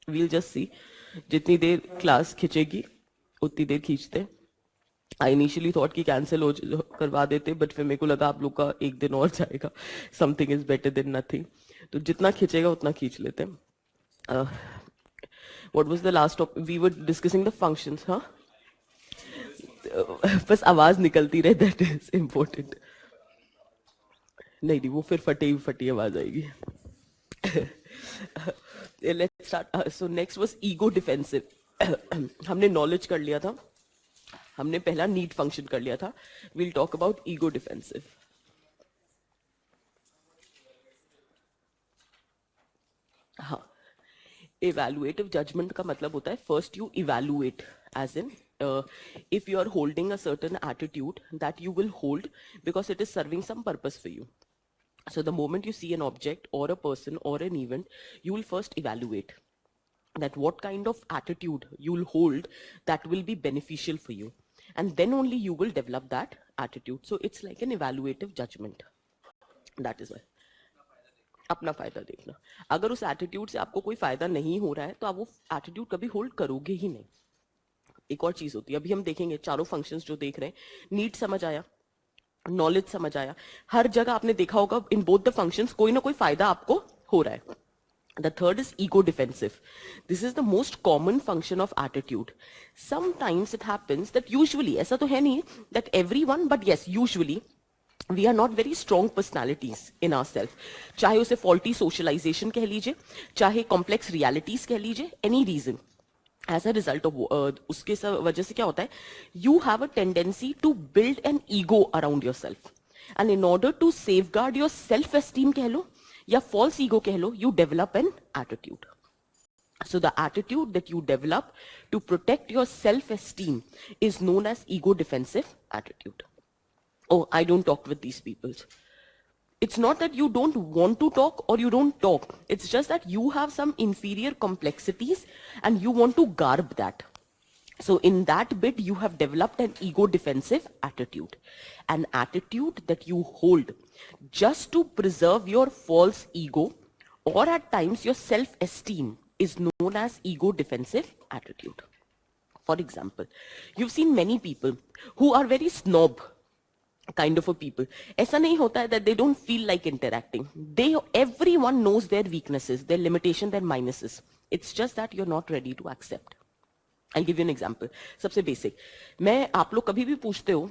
We'll just see, जितनी देर class खिंचेगी उतनी देर खींचते। आई इनिशियली थॉट कि कैंसिल हो करवा देते, बट फिर मेरे को लगा आप लोग का एक दिन और जाएगा, something is better than nothing, तो जितना खींचेगा उतना खींच लेते हैं। What was the last of, we were discussing the functions. हाँ, बस आवाज निकलती रहे, दैट इज इम्पोर्टेंट। नहीं नहीं, वो फिर फटी फटी आवाज आएगी। Let's start. So next was ego defensive. हमने नॉलेज कर लिया था, हमने पहला नीड फंक्शन कर लिया था। Will talk about ego defensive. हाँ, इवैल्यूएटिव जजमेंट का मतलब होता है first you evaluate, as in if you are holding a certain attitude that you will hold because it is serving some purpose for you. So the moment you see an object or a person or an event, you will first evaluate that what kind of attitude you will hold that will be beneficial for you, and then only you will develop that attitude. So it's like an evaluative judgment. That is why अपना फायदा देखना। अगर उस attitude से आपको कोई फायदा नहीं हो रहा है तो आप वो एटीट्यूड कभी होल्ड करोगे ही नहीं। एक और चीज होती है, अभी हम देखेंगे चारों फंक्शंस जो देख रहे हैं, नीड समझ आया, नॉलेज समझ आया, हर जगह आपने देखा होगा इन बोथ द फंक्शंस कोई ना कोई फायदा आपको हो रहा है। The third is ego defensive. This is the most common function of attitude. Sometimes it happens that usually, ऐसा तो है नहीं that everyone, but yes, usually we are not very strong personalities in ourselves. चाहे उसे faulty socialization कह लीजिए, चाहे complex realities कह लीजिए, any reason. As a result of उसके वजह से क्या होता है, you have a tendency to build an ego around yourself, and in order to safeguard your self-esteem कह लो या false ego कह लो, you develop an attitude. So the attitude that you develop to protect your self-esteem is known as ego defensive attitude. Oh, I don't talk with these people. It's not that you don't want to talk or you don't talk. It's just that you have some inferior complexities and you want to garb that. So in that bit, you have developed an ego defensive attitude. An attitude that you hold just to preserve your false ego or at times your self-esteem is known as ego defensive attitude. For example, you've seen many people who are very snob kind of a people. ऐसा नहीं होता है that they don't feel like interacting. Everyone knows their weaknesses, their limitation, their minuses. It's just that you're not ready to accept. I'll give you an example. सबसे basic. मैं आप लोग कभी भी पूछते हो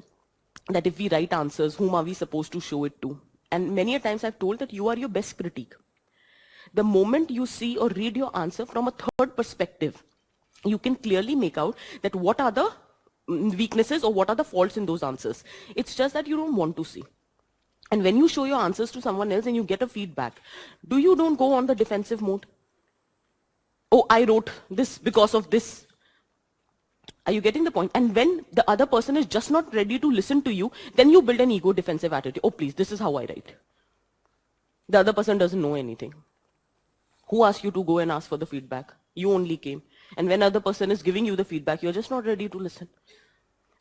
that if we write answers, whom are we supposed to show it to? And many a times I've told that you are your best critique. The moment you see or read your answer from a third perspective, you can clearly make out that what are the weaknesses or what are the faults in those answers. It's just that you don't want to see. And when you show your answers to someone else and you get a feedback, you don't go on the defensive mode? Oh, I wrote this because of this. Are you getting the point? And when the other person is just not ready to listen to you, then you build an ego defensive attitude. Oh, please, this is how I write. The other person doesn't know anything. Who asked you to go and ask for the feedback? You only came. And when other person is giving you the feedback, you're just not ready to listen.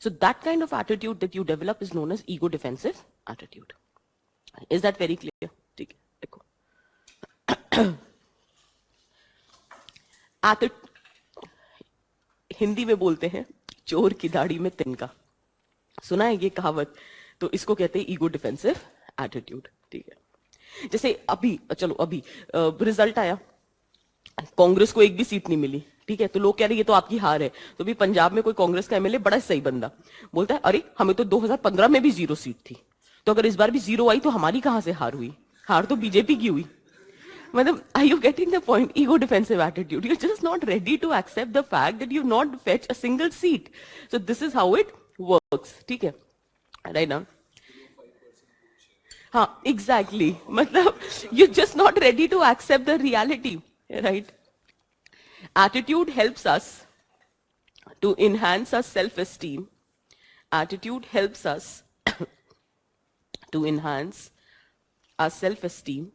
So that kind of attitude that you develop is known as ego defensive attitude. Is that very clear? ठीक है, देखो. हिंदी में बोलते हैं चोर की दाढ़ी में तिनका. सुना है ये कहावत? तो इसको कहते हैं ईगो डिफेंसिव एटीट्यूड. ठीक है, जैसे अभी चलो अभी रिजल्ट आया, कांग्रेस को एक भी सीट नहीं मिली. ठीक है, तो लोग कह रहे ये तो आपकी हार है. तो भी पंजाब में कोई कांग्रेस का एमएलए बड़ा सही बंदा बोलता है अरे हमें तो 2015 में भी 0 सीट थी, तो अगर इस बार भी 0 आई तो हमारी कहां से हार हुई, हार तो बीजेपी की हुई. मतलब, are you getting the point? Ego defensive attitude. You're just not ready to accept the fact that you've not fetched a single seat. So this is how it works. ठीक है, right now. हाँ, exactly. मतलब, you're just not ready to accept the reality, right? Attitude helps us to enhance our self-esteem. Attitude helps us to enhance our self-esteem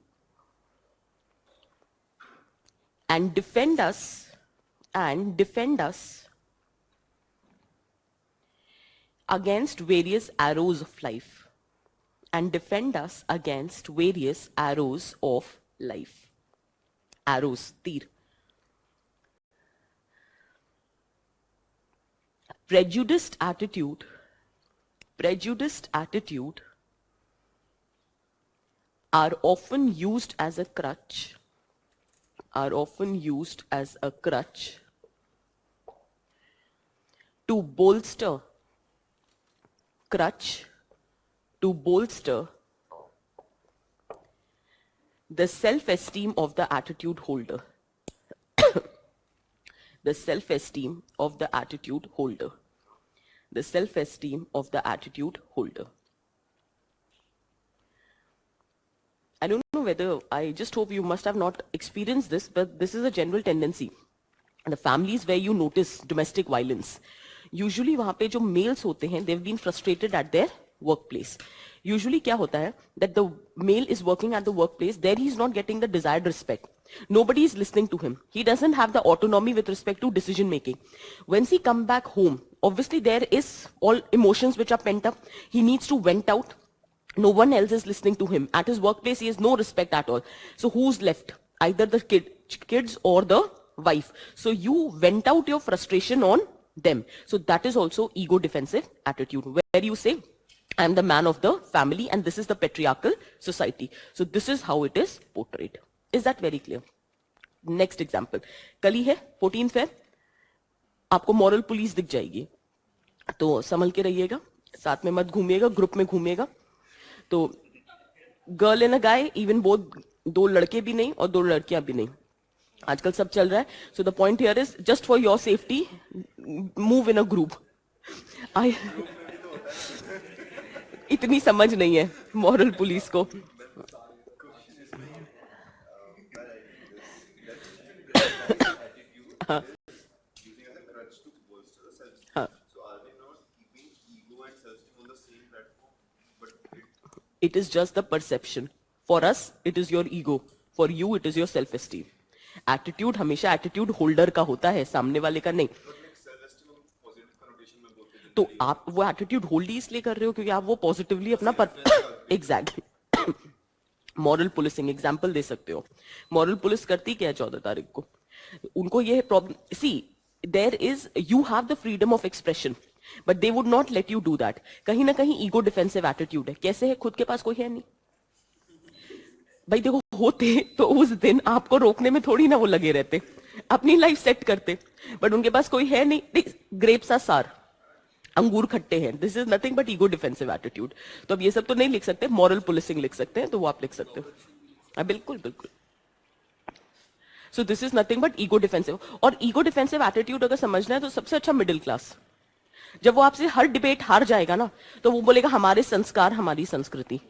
and defend us against various arrows of life and defend us against various arrows of life. Arrows, तीर. Prejudiced attitude are often used as a crutch, to bolster the self-esteem of the attitude holder. The self-esteem of the attitude holder. The self-esteem of the attitude holder. I don't know whether, I just hope you must have not experienced this, but this is a general tendency. The families where you notice domestic violence, usually वहाँ पे जो males होते हैं, they've been frustrated at their workplace. Usually क्या होता है, that the male is working at the workplace, there he is not getting the desired respect. Nobody is listening to him. He doesn't have the autonomy with respect to decision making. Once he come back home, obviously there is all emotions which are pent up. He needs to vent out. No one else is listening to him. At his workplace, he has no respect at all. So who's left? Either the kids or the wife. So you vent out your frustration on them. So that is also ego defensive attitude, where you say, I am the man of the family and this is the patriarchal society. So this is how it is portrayed. Is that very clear? Next example. कल ही है 14th Feb. आपको moral police दिख जाएगी, तो संभल के रहिएगा, साथ में मत घूमिएगा, ग्रुप में घूमिएगा. तो girl and a guy, even both, दो लड़के भी नहीं और दो लड़कियां भी नहीं, आजकल सब चल रहा है. So the point here is just for your safety, move in a group. I इतनी समझ नहीं है मॉरल पुलिस को. हाँ. हाँ. It is just the perception. For us, it is your ego. For you, it is your self-esteem. Attitude हमेशा attitude holder का होता है, सामने वाले का नहीं. तो आप वो attitude hold ही इसलिए कर रहे हो क्योंकि आप वो positively अपना exactly. मॉरल पुलिसिंग एग्जाम्पल दे सकते हो. मॉरल पुलिस करती क्या है 14 तारीख को? उनको ये problem, see there is, you have the freedom of expression but they would not let you do that. कहीं ना कहीं ईगो डिफेंसिव एटीट्यूड है. कैसे है? खुद के पास कोई है नहीं भाई. देखो, होते तो उस दिन आपको रोकने में थोड़ी ना वो लगे रहते, अपनी लाइफ सेट करते, बट उनके पास कोई है नहीं. ग्रेप्स आर सार, अंगूर खट्टे हैं. This is nothing but ego defensive attitude. तो अब ये सब तो नहीं लिख सकते, मॉरल पुलिसिंग लिख सकते हैं, तो वो आप लिख सकते हो. बिल्कुल बिल्कुल. So this is nothing but ego defensive. और ईगो डिफेंसिव एटीट्यूड अगर समझना है तो सबसे अच्छा मिडिल क्लास. जब वो आपसे हर डिबेट हार जाएगा ना, तो वो बोलेगा हमारे संस्कार, हमारी संस्कृति.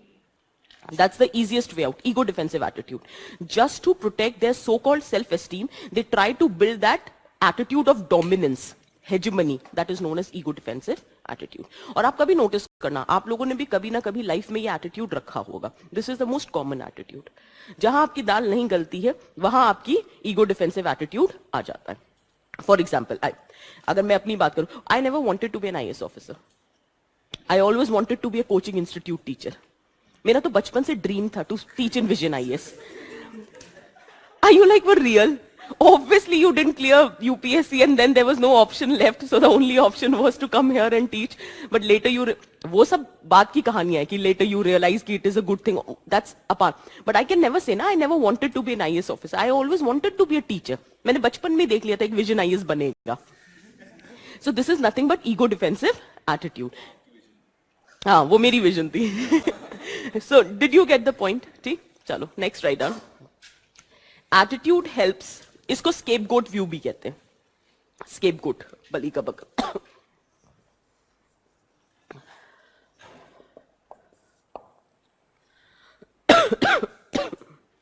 That's the easiest way out. Ego defensive attitude. Just to protect their so-called self-esteem, they try to build that attitude of dominance, hegemony, that is known as ego defensive attitude. और आप कभी नोटिस करना, आप लोगों ने भी कभी ना कभी लाइफ में ये एटीट्यूड रखा होगा. This is the most common attitude. जहां आपकी दाल नहीं गलती है, वहां आपकी ईगो डिफेंसिव एटीट्यूड आ जाता है. फॉर एग्जाम्पल, अगर मैं अपनी बात करूं, I never wanted to be an IAS officer. I always wanted to be a coaching institute teacher. मेरा तो बचपन से ड्रीम था to teach in Vision IAS. Are you like for real? Obviously you didn't clear UPSC and then there was no option left, so the only option was to come here and teach. But later you, वो सब बात की कहानियां है कि later you realize कि it is a good thing. That's apart. But I can never say ना, I never wanted to be an IAS officer. I always wanted to be a teacher. मैंने बचपन में देख लिया था एक विजन IAS बनेगा. So this is nothing but ego defensive attitude. हाँ, वो मेरी विजन थी. So did you get the point? ठीक, चलो next write down. Attitude helps. इसको scapegoat view भी कहते हैं. Scapegoat, बलि का बकरा.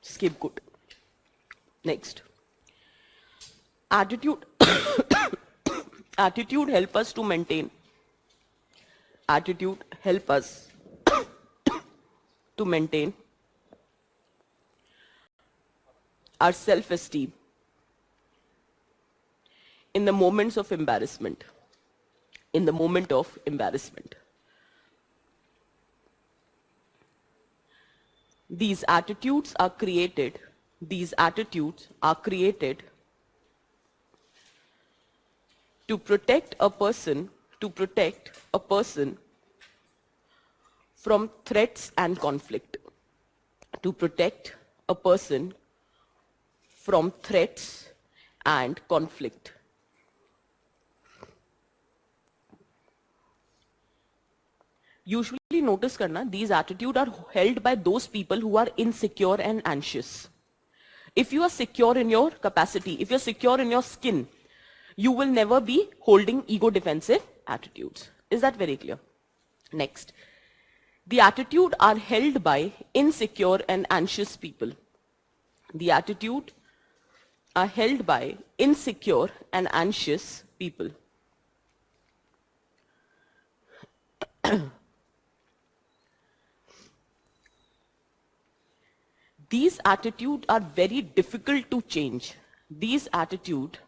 Scapegoat. Next. Attitude. Attitude help us to maintain. Attitude help us to maintain our self-esteem in the moments of embarrassment. in the moment of embarrassment. These attitudes are created to protect a person from threats and conflict. To protect a person from threats and conflict. Usually notice karna, these attitudes are held by those people who are insecure and anxious. If you are secure in your capacity, if you're secure in your skin, you will never be holding ego defensive attitudes. Is that very clear? Next. The attitude are held by insecure and anxious people. The attitude are held by insecure and anxious people. These attitudes are very difficult to change. These attitudes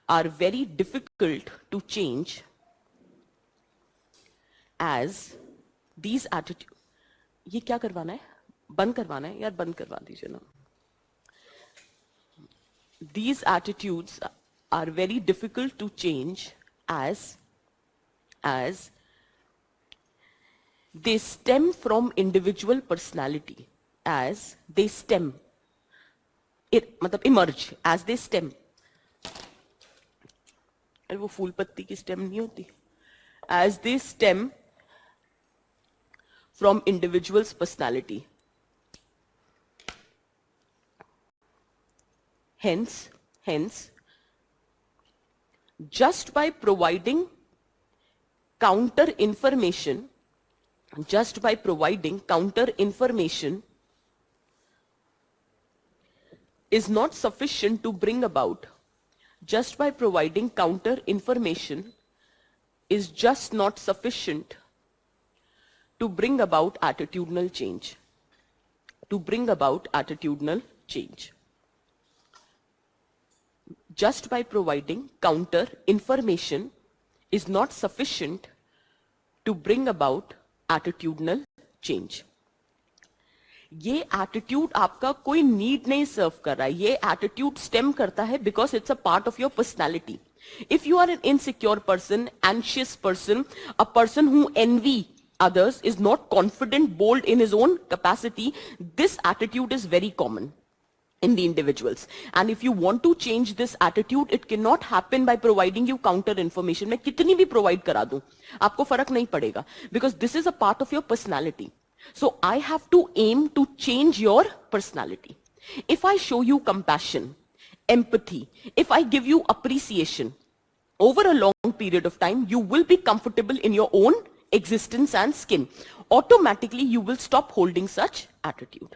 are very difficult to change as these attitudes. ये क्या करवाना है? बंद करवाना है यार, बंद करवा दीजिए ना. These attitudes are very difficult to change as they stem from individual personality. As they stem, मतलब emerge, as they stem. अरे वो फूल पत्ती की स्टेम नहीं होती. As they stem from individual's personality. Hence, just by providing counter information, is not sufficient to bring about. Just by providing counter information is just not sufficient to bring about attitudinal change. Just by providing counter information is not sufficient to bring about attitudinal change. ये attitude आपका कोई need नहीं सर्व कर रहा है. ये attitude stem करता है because it's a part of your personality. If you are an insecure person, anxious person, a person who envy others, is not confident, bold in his own capacity, this attitude is very common in the individuals. And if you want to change this attitude, it cannot happen by providing you counter information. मैं कितनी भी provide करा दूं, आपको फर्क नहीं पड़ेगा, because this is a part of your personality. So I have to aim to change your personality. If I show you compassion, empathy, if I give you appreciation over a long period of time, you will be comfortable in your own existence and skin. Automatically you will stop holding such attitude.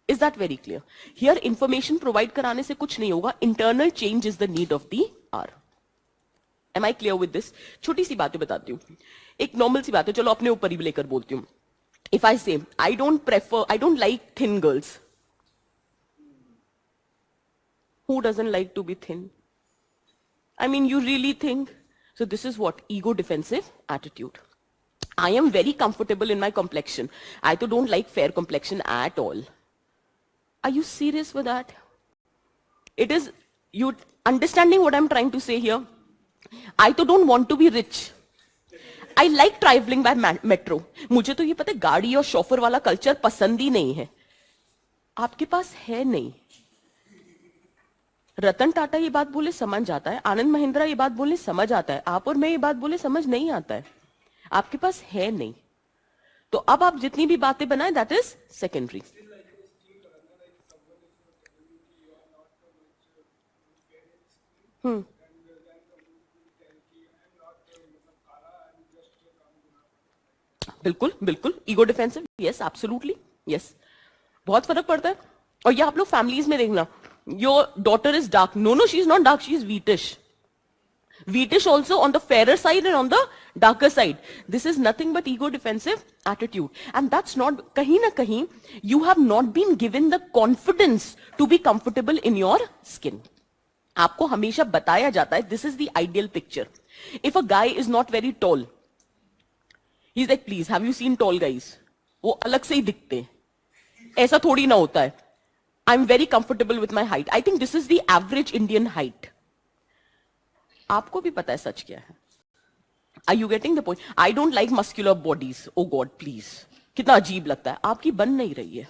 Is that very clear? Here information provide कराने से कुछ नहीं होगा. Internal change is the need of the hour. Am I clear with this? छोटी सी बातें बताती हूँ. एक normal सी बात है, चलो अपने ऊपर ही लेकर बोलती हूँ. If I say I don't like thin girls. Who doesn't like to be thin? I mean, you really think? So this is what? Ego defensive attitude. I am very comfortable in my complexion. I too don't like fair complexion at all. Are you serious with that? It is, you understanding what I'm trying to say here? I too don't want to be rich. I like traveling by metro. मुझे तो ये पता है गाड़ी और chauffeur वाला culture पसंद ही नहीं है. आपके पास है नहीं. रतन टाटा ये बात बोले समझ आता है, आनंद महिंद्रा ये बात बोले समझ आता है, आप और मैं ये बात बोले समझ नहीं आता है. आपके पास है नहीं. तो अब आप जितनी भी बातें बनाए, दैट इज सेकेंडरी. बिल्कुल बिल्कुल. Ego defensive, yes absolutely yes. बहुत फर्क पड़ता है. और ये आप लोग फैमिलीज में देखना, your daughter is dark. No, she is not dark, she is wheatish. Wheatish also on the fairer side and on the darker side. This is nothing but ego defensive attitude. And that's not, kahin na kahin, you have not been given the confidence to be comfortable in your skin. आपको हमेशा बताया जाता है, this is the ideal picture. If a guy is not very tall, he's like, please, have you seen tall guys? वो अलग से ही दिखते हैं. ऐसा थोड़ी ना होता है. I'm very comfortable with my height. I think this is the average Indian height. आपको भी पता है सच क्या है. Are you getting the point? I don't like muscular bodies. Oh God, please. कितना अजीब लगता है. आपकी बन नहीं रही है.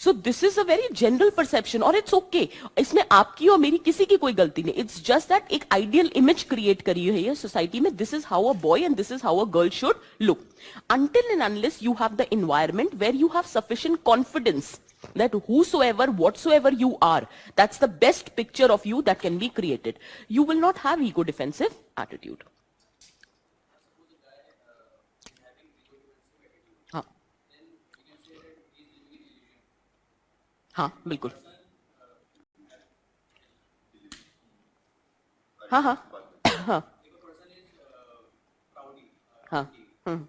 So this is a very general perception, और it's okay. इसमें आपकी और मेरी किसी की कोई गलती नहीं. It's just that एक ideal image create करी हुई है society में. This is how a boy and this is how a girl should look. Until and unless you have the environment where you have sufficient confidence that whosoever, whatsoever you are, that's the best picture of you that can be created. You will not have ego defensive attitude. हाँ हाँ बिल्कुल. हाँ हाँ हाँ हाँ.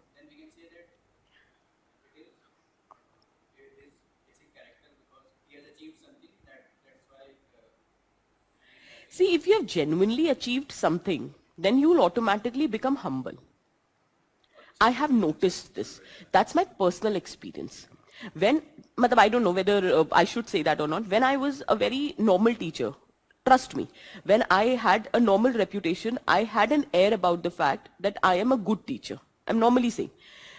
See, if you have genuinely achieved something, then you will automatically become humble. I have noticed this. That's my personal experience. When, I don't know whether I should say that or not. When I was a very normal teacher, trust me, when I had a normal reputation, I had an air about the fact that I am a good teacher. I'm normally saying.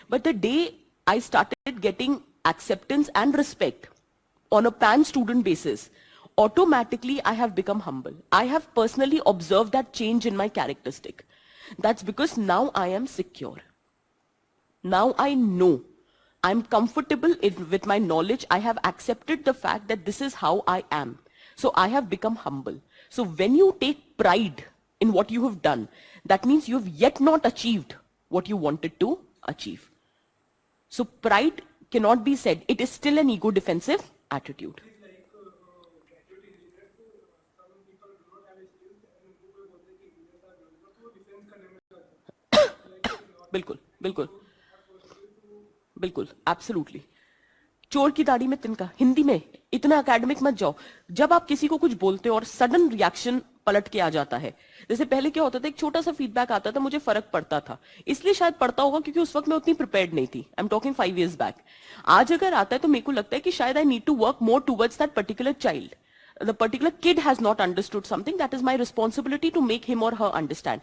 But the day I started getting acceptance and respect on a pan-student basis, automatically I have become humble. I have personally observed that change in my characteristic. That's because now I am secure. Now I know. I'm comfortable with my knowledge. I have accepted the fact that this is how I am. So I have become humble. So when you take pride in what you have done, that means you have yet not achieved what you wanted to achieve. So pride cannot be said. It is still an ego defensive attitude. बिल्कुल बिल्कुल बिल्कुल absolutely. चोर की दाढ़ी में तिनका. हिंदी में इतना एकेडमिक मत जाओ. जब आप किसी को कुछ बोलते हो और सडन रिएक्शन पलट के आ जाता है, जैसे पहले क्या होता था, एक छोटा सा फीडबैक आता था, मुझे फर्क पड़ता था, इसलिए शायद पड़ता होगा क्योंकि उस वक्त मैं उतनी प्रिपेयर्ड नहीं थी. I am talking 5 years back. आज अगर आता है तो मेरे को लगता है कि शायद I need to work more towards that particular child. The particular kid has not understood something. That is my responsibility to make him or her understand.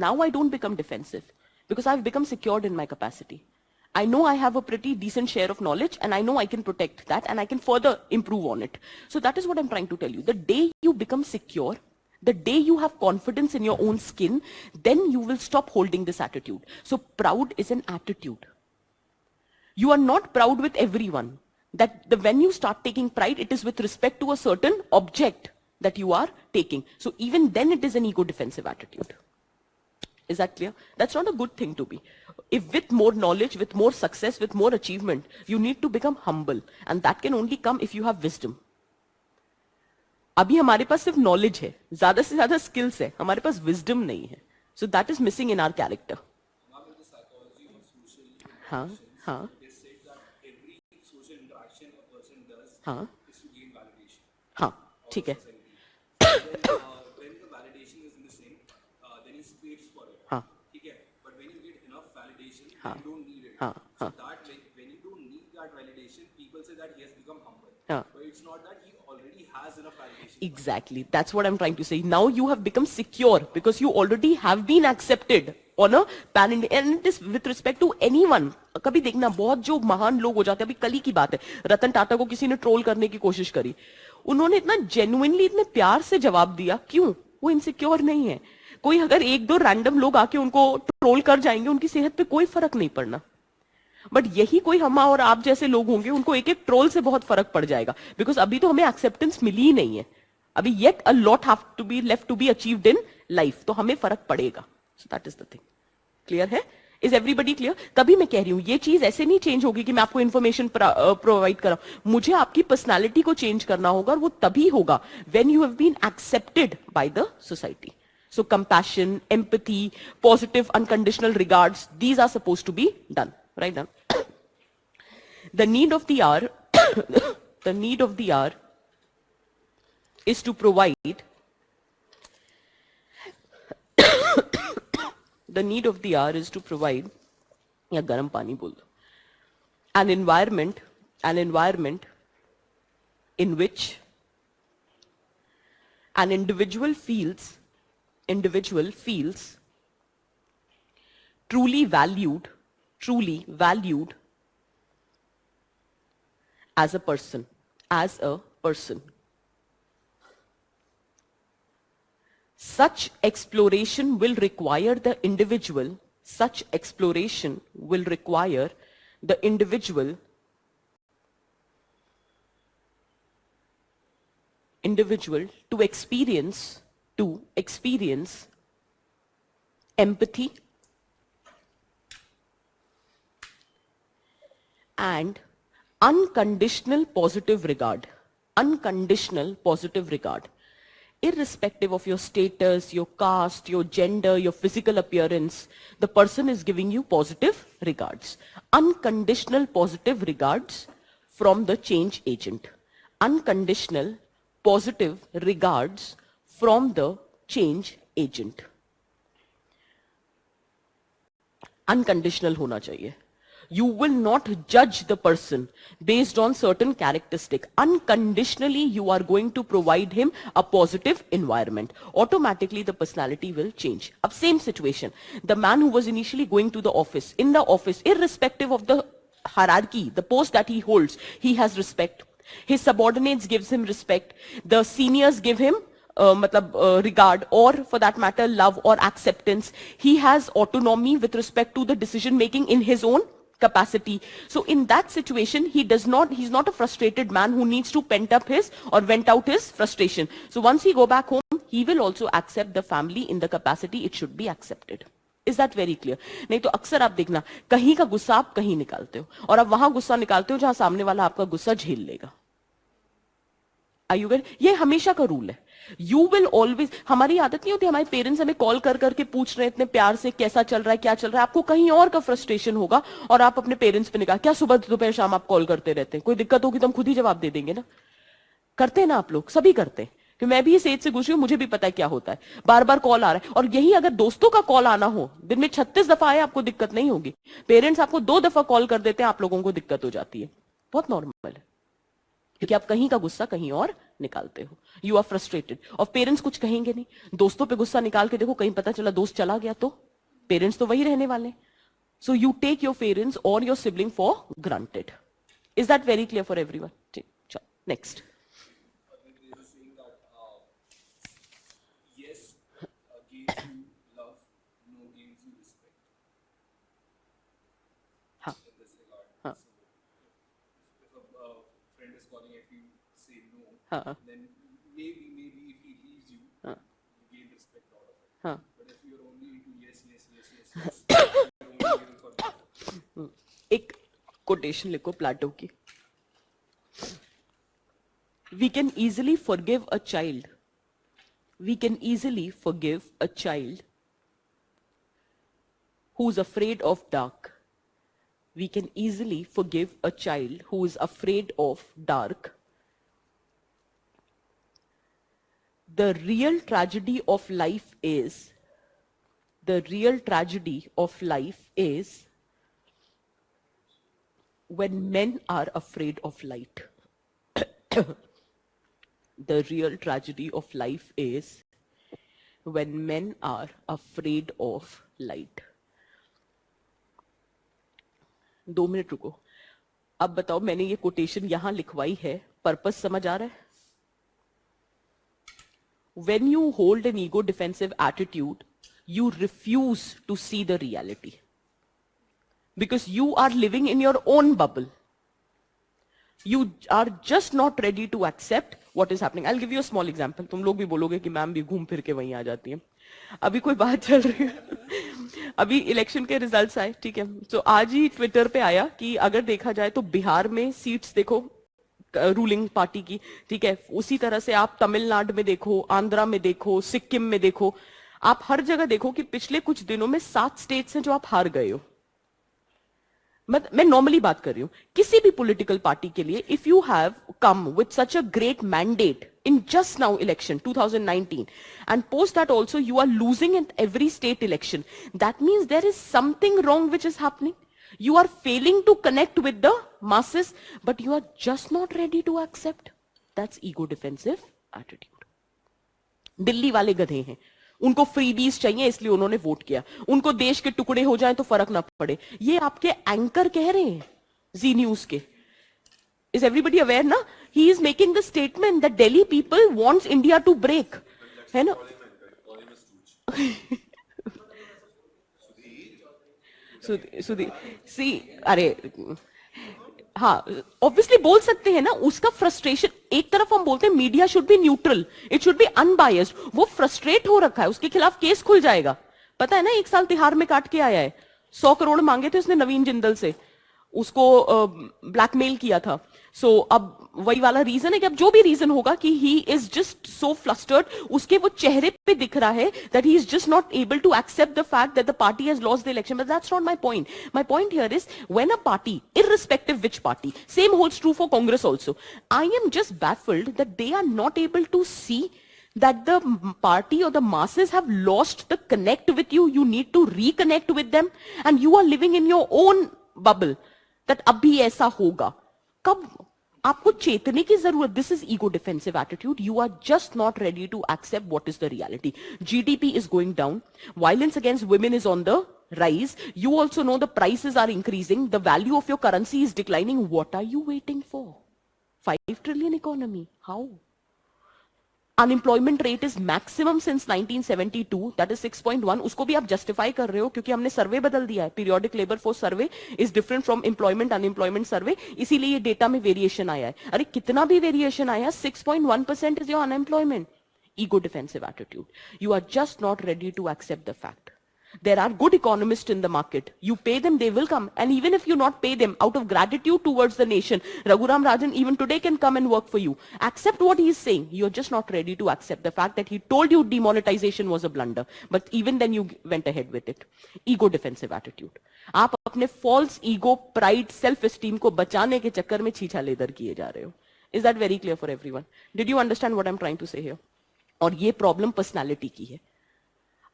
Now I don't become defensive because I've become secured in my capacity. I know I have a pretty decent share of knowledge and I know I can protect that and I can further improve on it. So that is what I'm trying to tell you. The day you become secure, the day you have confidence in your own skin, then you will stop holding this attitude. So proud is an attitude. You are not proud with everyone. When you start taking pride, it is with respect to a certain object that you are taking. So even then it is an ego defensive attitude. Is that clear? That's not a good thing to be. If with more knowledge, with more success, with more achievement, you need to become humble. And that can only come if you have wisdom. अभी हमारे पास सिर्फ knowledge है, ज़्यादा से ज़्यादा skills है, हमारे पास wisdom नहीं है. So that is missing in our character. हाँ हाँ हाँ हाँ ठीक है. हाँ हाँ हाँ हाँ हाँ. Exactly. That's what I'm trying to say. Now you have become secure because you already have been accepted on a pan India, and it is with respect to anyone. कभी देखना बहुत जो महान लोग हो जाते हैं, अभी कल ही की बात है, रतन टाटा को किसी ने ट्रोल करने की कोशिश करी, उन्होंने इतना जेन्युइनली इतने प्यार से जवाब दिया. क्यों? वो इनसिक्योर नहीं है. कोई अगर एक दो रैंडम लोग आके उनको ट्रोल कर जाएंगे, उनकी सेहत पे कोई फर्क नहीं पड़ना. बट यही कोई हम और आप जैसे लोग होंगे, उनको एक एक ट्रोल से बहुत फर्क पड़ जाएगा. बिकॉज अभी तो हमें एक्सेप्टेंस मिली ही नहीं है. अभी yet a lot have to be left to be achieved in life. तो हमें फर्क पड़ेगा. So that is the thing. Clear है? Is everybody clear? तभी मैं कह रही हूं ये चीज ऐसे नहीं चेंज होगी कि मैं आपको इन्फॉर्मेशन प्रोवाइड कर रहा हूं. मुझे आपकी पर्सनैलिटी को चेंज करना होगा, और वो तभी होगा when you have been accepted by the society. So compassion, empathy, positive, unconditional regards, these are supposed to be done. Right now. The need of the hour, the need of the hour is to provide the need of the hour is to provide, या गर्म पानी बोल दो, an environment in which an individual feels truly valued as a person. Such exploration will require the individual to experience empathy and unconditional positive regard, irrespective of your status, your caste, your gender, your physical appearance. The person is giving you positive regards, unconditional positive regards from the change agent, unconditional positive regards from the change agent. Unconditional होना चाहिए. You will not judge the person based on certain characteristic. Unconditionally, you are going to provide him a positive environment. Automatically, the personality will change. Ab same situation. The man who was initially going to the office, in the office, irrespective of the hierarchy, the post that he holds, he has respect. His subordinates gives him respect. The seniors give him regard, or for that matter, love or acceptance. He has autonomy with respect to the decision making in his own capacity. So in that situation, he's not a frustrated man who needs to pent up his or vent out his frustration. So once he go back home, he will also accept the family in the capacity it should be accepted. Is that very clear? नहीं तो अक्सर आप देखना, कहीं का गुस्सा आप कहीं निकालते हो, और आप वहां गुस्सा निकालते हो जहां सामने वाला आपका गुस्सा झेल लेगा. ये हमेशा का रूल है. यू विल ऑलवेज, हमारी आदत नहीं होती, हमारे पेरेंट्स हमें कॉल कर करके पूछ रहे हैं इतने प्यार से कैसा चल रहा है, क्या चल रहा है. आपको कहीं और का फ्रस्ट्रेशन होगा और आप अपने पेरेंट्स पे निकाल, क्या सुबह दोपहर शाम आप कॉल करते रहते हैं, कोई दिक्कत होगी तो हम खुद ही जवाब दे देंगे ना. करते हैं ना आप लोग, सभी करते हैं. कि मैं भी इस एज से गुजरी हूं, मुझे भी पता है क्या होता है. बार बार कॉल आ रहा है, और यही अगर दोस्तों का कॉल आना हो, दिन में 36 दफा आए, आपको दिक्कत नहीं होगी. पेरेंट्स आपको 2 दफा कॉल कर देते हैं, आप लोगों को दिक्कत हो जाती है. बहुत नॉर्मल है, क्योंकि आप कहीं का गुस्सा कहीं और निकालते हो. यू आर फ्रस्ट्रेटेड, और पेरेंट्स कुछ कहेंगे नहीं. दोस्तों पे गुस्सा निकाल के देखो, कहीं पता चला दोस्त चला गया तो पेरेंट्स तो वही रहने वाले. So you take your parents और your sibling for granted. Is that very clear for everyone? ठीक, चलो next. Then maybe if he leaves you, you gain respect out of it. But if you're only into yes, you're only giving for that. एक quotation लिखो प्लेटो की. We can easily forgive a child. We can easily forgive a child who's afraid of dark. We can easily forgive a child who is afraid of dark. The real tragedy of life is when men are afraid of light. The real tragedy of life is when men are afraid of light. 2 minute रुको. अब बताओ, मैंने ये quotation यहां लिखवाई है, purpose समझ आ रहा है? When you hold an ego defensive attitude, you refuse to see the reality because you are living in your own bubble. You are just not ready to accept what is happening. I'll give you a small example. तुम लोग भी बोलोगे कि ma'am भी घूम फिर के वहीं आ जाती हैं. अभी कोई बात चल रही है, अभी इलेक्शन के रिजल्ट्स आए, ठीक है. तो आज ही ट्विटर पे आया कि अगर देखा जाए तो बिहार में सीट्स देखो रूलिंग पार्टी की, ठीक है. उसी तरह से आप तमिलनाडु में देखो, आंध्रा में देखो, सिक्किम में देखो, आप हर जगह देखो कि पिछले कुछ दिनों में 7 स्टेट्स हैं जो आप हार गए हो. मैं नॉर्मली बात कर रही हूं, किसी भी पॉलिटिकल पार्टी के लिए, if you have come with such a great mandate in just now election 2019 and post that also you are losing in every state election, that means there is something wrong which is happening. You are failing to connect with the masses, but you are just not ready to accept. That's ego defensive attitude. Delhi वाले गधे हैं, उनको freebies चाहिए इसलिए उन्होंने vote किया, उनको देश के टुकड़े हो जाएं तो फर्क ना पड़े, ये आपके एंकर कह रहे हैं जी न्यूज के. Is everybody aware ना? He is making the statement that Delhi people wants India to break. है ना? See, अरे हाँ, ऑब्वियसली बोल सकते हैं ना, उसका फ्रस्ट्रेशन. एक तरफ हम बोलते हैं media should be neutral, it should be unbiased. वो फ्रस्ट्रेट हो रखा है, उसके खिलाफ केस खुल जाएगा. पता है ना, 1 साल तिहाड़ में काट के आया है. 100 करोड़ मांगे थे उसने नवीन जिंदल से, उसको ब्लैकमेल किया था. सो अब वही वाला रीजन है कि अब जो भी रीजन होगा कि he is just so flustered, उसके वो चेहरे पे दिख रहा है that he is just not able to accept the fact that the party has lost the election. But that's not my point. My point here is when a party, irrespective which party, same holds true for Congress also, I am just baffled that they are not able to see that the party or the masses have lost the connect with you. You need to reconnect with them and you are living in your own bubble that अभी ऐसा होगा. कब आपको चेतने की जरूरत. This is ego defensive attitude. You are just not ready to accept what is the reality. GDP is going down, violence against women is on the rise. You also know the prices are increasing, the value of your currency is declining. What are you waiting for? 5 trillion economy. How? Unemployment rate is maximum since 1972, that is 6.1. उसको भी आप justify कर रहे हो क्योंकि हमने सर्वे बदल दिया है. Periodic labour force survey is different from employment unemployment survey, इसीलिए ये डेटा में वेरिएशन आया है. अरे कितना भी वेरिएशन आया, 6.1% is your unemployment. Ego defensive attitude. You are just not ready to accept the fact. There are good economists in the market. You pay them, they will come. And even if you not pay them, out of gratitude towards the nation, Raghuram Rajan even today can come and work for you. Accept what he is saying. You're just not ready to accept the fact that he told you demonetization was a blunder. But even then you went ahead with it. Ego defensive attitude. आप अपने false ego, pride, self-esteem को बचाने के चक्कर में छीछा leather किए जा रहे हो. Is that very clear for everyone? Did you understand what I'm trying to say here? और ये प्रॉब्लम पर्सनालिटी की है.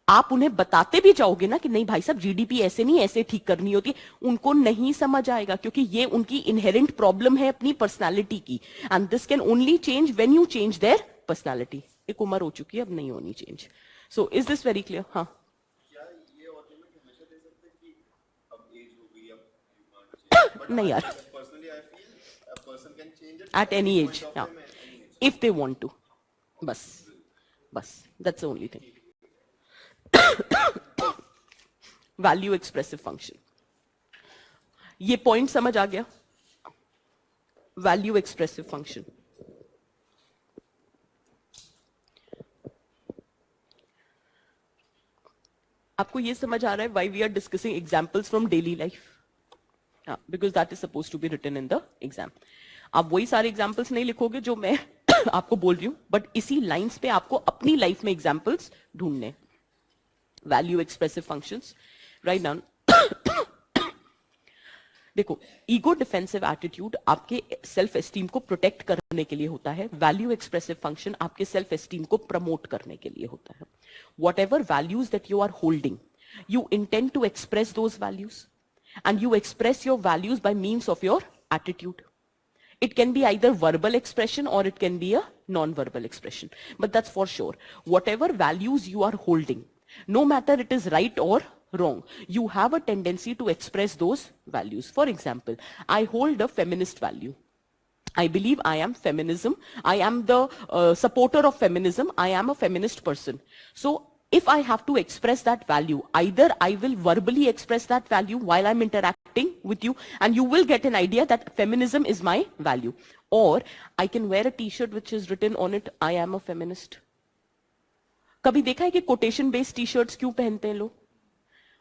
आप उन्हें बताते भी जाओगे ना कि नहीं भाई साहब जीडीपी ऐसे नहीं, ऐसे ठीक करनी होती, उनको नहीं समझ आएगा क्योंकि ये उनकी इनहेरेंट प्रॉब्लम है अपनी पर्सनालिटी की. And this can only change when you change their personality. एक उम्र हो चुकी है, अब नहीं होनी change. So is this very clear? हाँ, नहीं यार, at any age, if they want to. बस बस, that's the only thing. Value expressive function, ये पॉइंट समझ आ गया? Value expressive function. आपको ये समझ आ रहा है why we are discussing examples from daily life? Because that is suppose to be written in the exam. आप वही सारे एग्जाम्पल्स नहीं लिखोगे जो मैं आपको बोल रही हूं, बट इसी लाइंस पे आपको अपनी लाइफ में एग्जाम्पल्स ढूंढने. Value expressive functions, write down. देखो, ईगो डिफेंसिव एटीट्यूड आपके सेल्फ एस्टीम को प्रोटेक्ट करने के लिए होता है. वैल्यू एक्सप्रेसिव फंक्शन आपके सेल्फ एस्टीम को प्रमोट करने के लिए होता है. Whatever values that you are holding, you intend to express those values and you express your values by means of your attitude. It can be either verbal expression or it can be a non-verbal expression, but that's for sure. Whatever values you are holding, no matter it is right or wrong, you have a tendency to express those values. For example, I hold a feminist value. I believe I am feminism. I am the supporter of feminism. I am a feminist person. So if I have to express that value, either I will verbally express that value while I'm interacting with you and you will get an idea that feminism is my value, or I can wear a t-shirt which is written on it, I am a feminist. कभी देखा है कि quotation based T-shirts क्यों पहनते हैं लोग,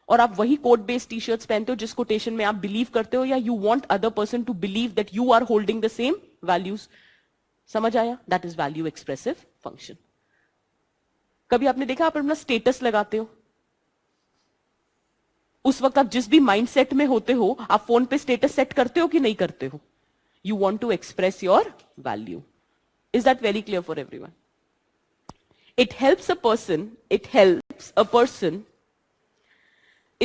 और आप वही कोट बेस्ड टी-शर्ट्स पहनते हो जिस कोटेशन में आप बिलीव करते हो, या you want other person to believe that you are holding the same values. समझ आया? That is value expressive function. कभी आपने देखा आप अपना स्टेटस लगाते हो, उस वक्त आप जिस भी माइंडसेट में होते हो, आप फोन पे स्टेटस सेट करते हो कि नहीं करते हो? You want to express your value. Is that very clear for everyone? It helps a person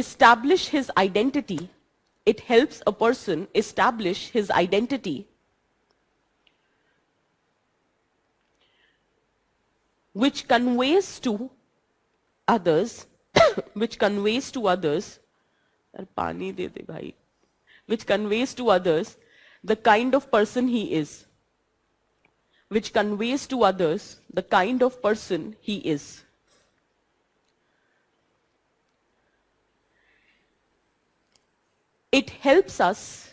establish his identity. It helps a person establish his identity, which conveys to others, which conveys to others, यार पानी दे दे भाई, which conveys to others the kind of person he is, which conveys to others the kind of person he is. It helps us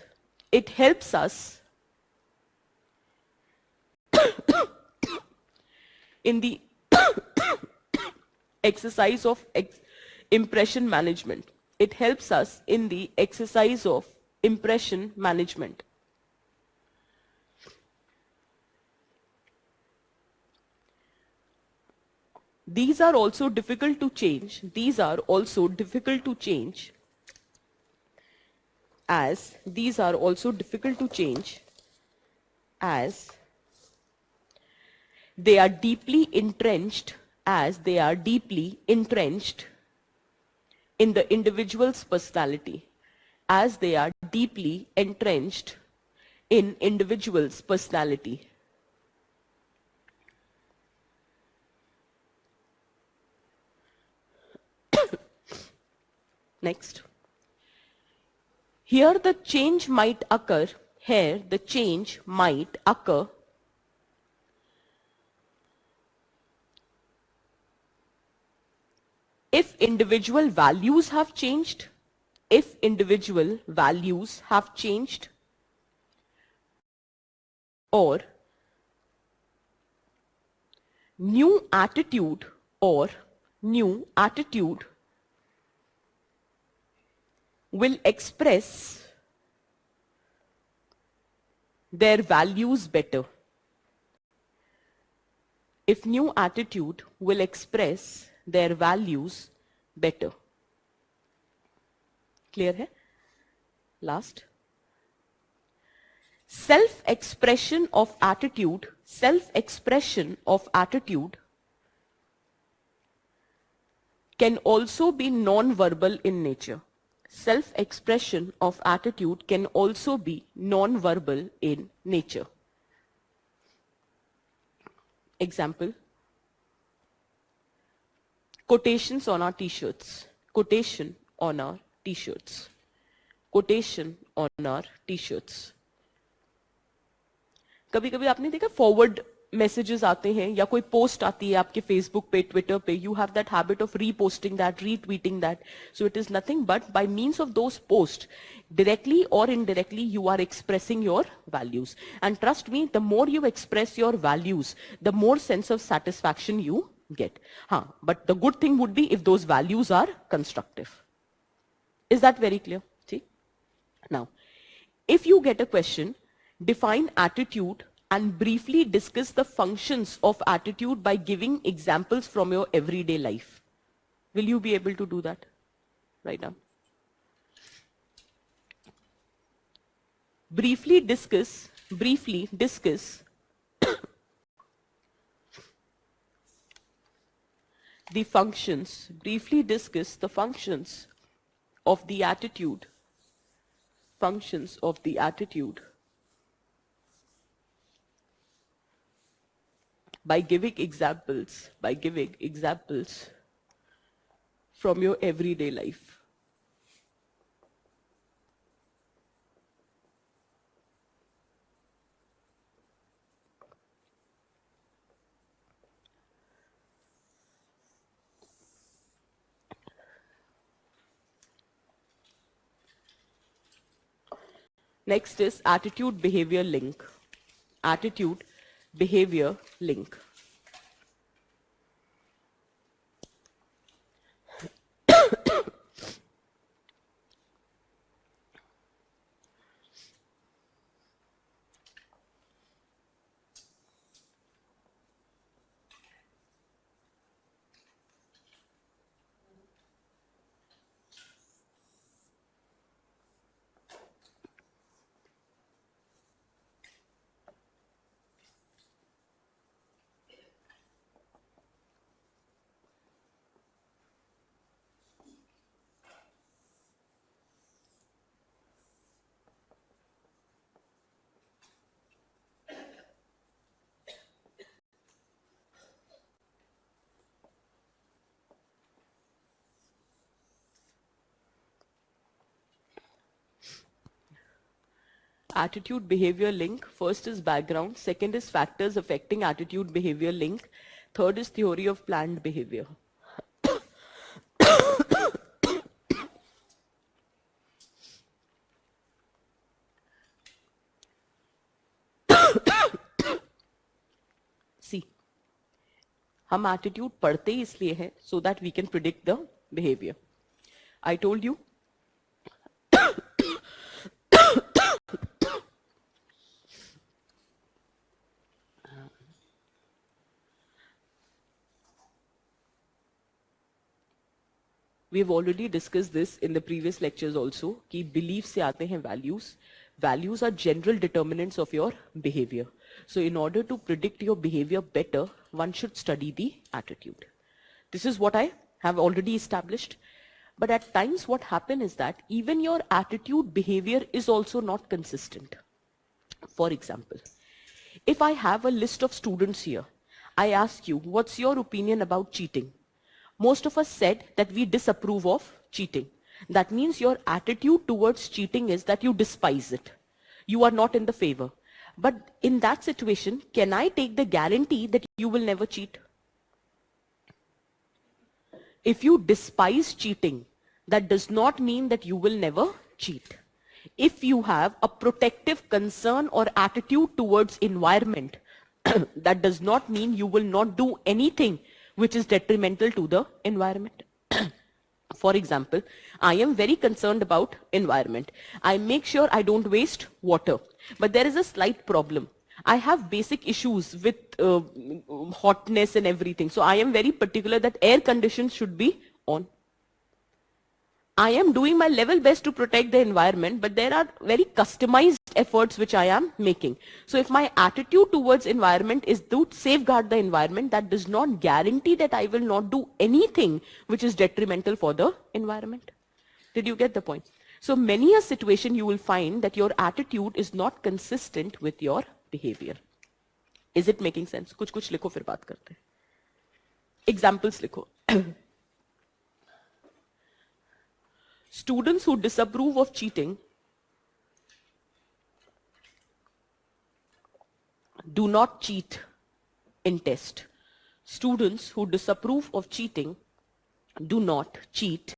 in the exercise of impression management. It helps us in the exercise of impression management. These are also difficult to change. These are also difficult to change, as these are also difficult to change, as they are deeply entrenched, as they are deeply entrenched in the individual's personality, as they are deeply entrenched in individual's personality. Next. Here the change might occur, here the change might occur if individual values have changed, if individual values have changed, or new attitude will express their values better. If new attitude will express their values better. Clear hai? Last. Self-expression of attitude can also be non-verbal in nature. Self-expression of attitude can also be non-verbal in nature. Example. Quotations on our t-shirts. Quotation on our t-shirts. Quotation on our t-shirts. कभी कभी आपने देखा forward messages आते हैं या कोई post आती है आपके फेसबुक पे, ट्विटर पे, you have that habit of reposting that, retreating that. So it is nothing but by means of those post, directly or indirectly, you are expressing your values. And trust me, the more you express your values, the more sense of satisfaction you get. But the good thing would be if those values are constructive. Is that very clear? See? Now, if you get a question, define attitude and briefly discuss the functions of attitude by giving examples from your everyday life. Will you be able to do that right now? Briefly discuss the functions of the attitude, by giving examples from your everyday life. Next is attitude behavior link. Attitude behavior link. attitude behavior link. First is background, second is factors affecting attitude behavior link, third is theory of planned behavior. See, हम attitude पढ़ते ही इसलिए है so that we can predict the behavior. I told you we have already discussed this in the previous lectures also कि belief से आते हैं values. Values are general determinants of your behavior. So in order to predict your behavior better, one should study the attitude. This is what I have already established. But at times what happens is that even your attitude behavior is also not consistent. For example, if I have a list of students here, I ask you, what's your opinion about cheating? Most of us said that we disapprove of cheating. That means your attitude towards cheating is that you despise it. You are not in the favor. But in that situation, can I take the guarantee that you will never cheat? If you despise cheating, that does not mean that you will never cheat. If you have a protective concern or attitude towards environment, that does not mean you will not do anything which is detrimental to the environment. For example, I am very concerned about environment. I make sure I don't waste water. But there is a slight problem. I have basic issues with hotness and everything. So I am very particular that air conditions should be on. I am doing my level best to protect the environment, but there are very customized efforts which I am making. So if my attitude towards environment is to safeguard the environment, that does not guarantee that I will not do anything which is detrimental for the environment. Did you get the point? So many a situation you will find that your attitude is not consistent with your behavior. Is it making sense? कुछ लिखो फिर बात करते हैं. Examples लिखो. Students who disapprove of cheating do not cheat in test. Students who disapprove of cheating do not cheat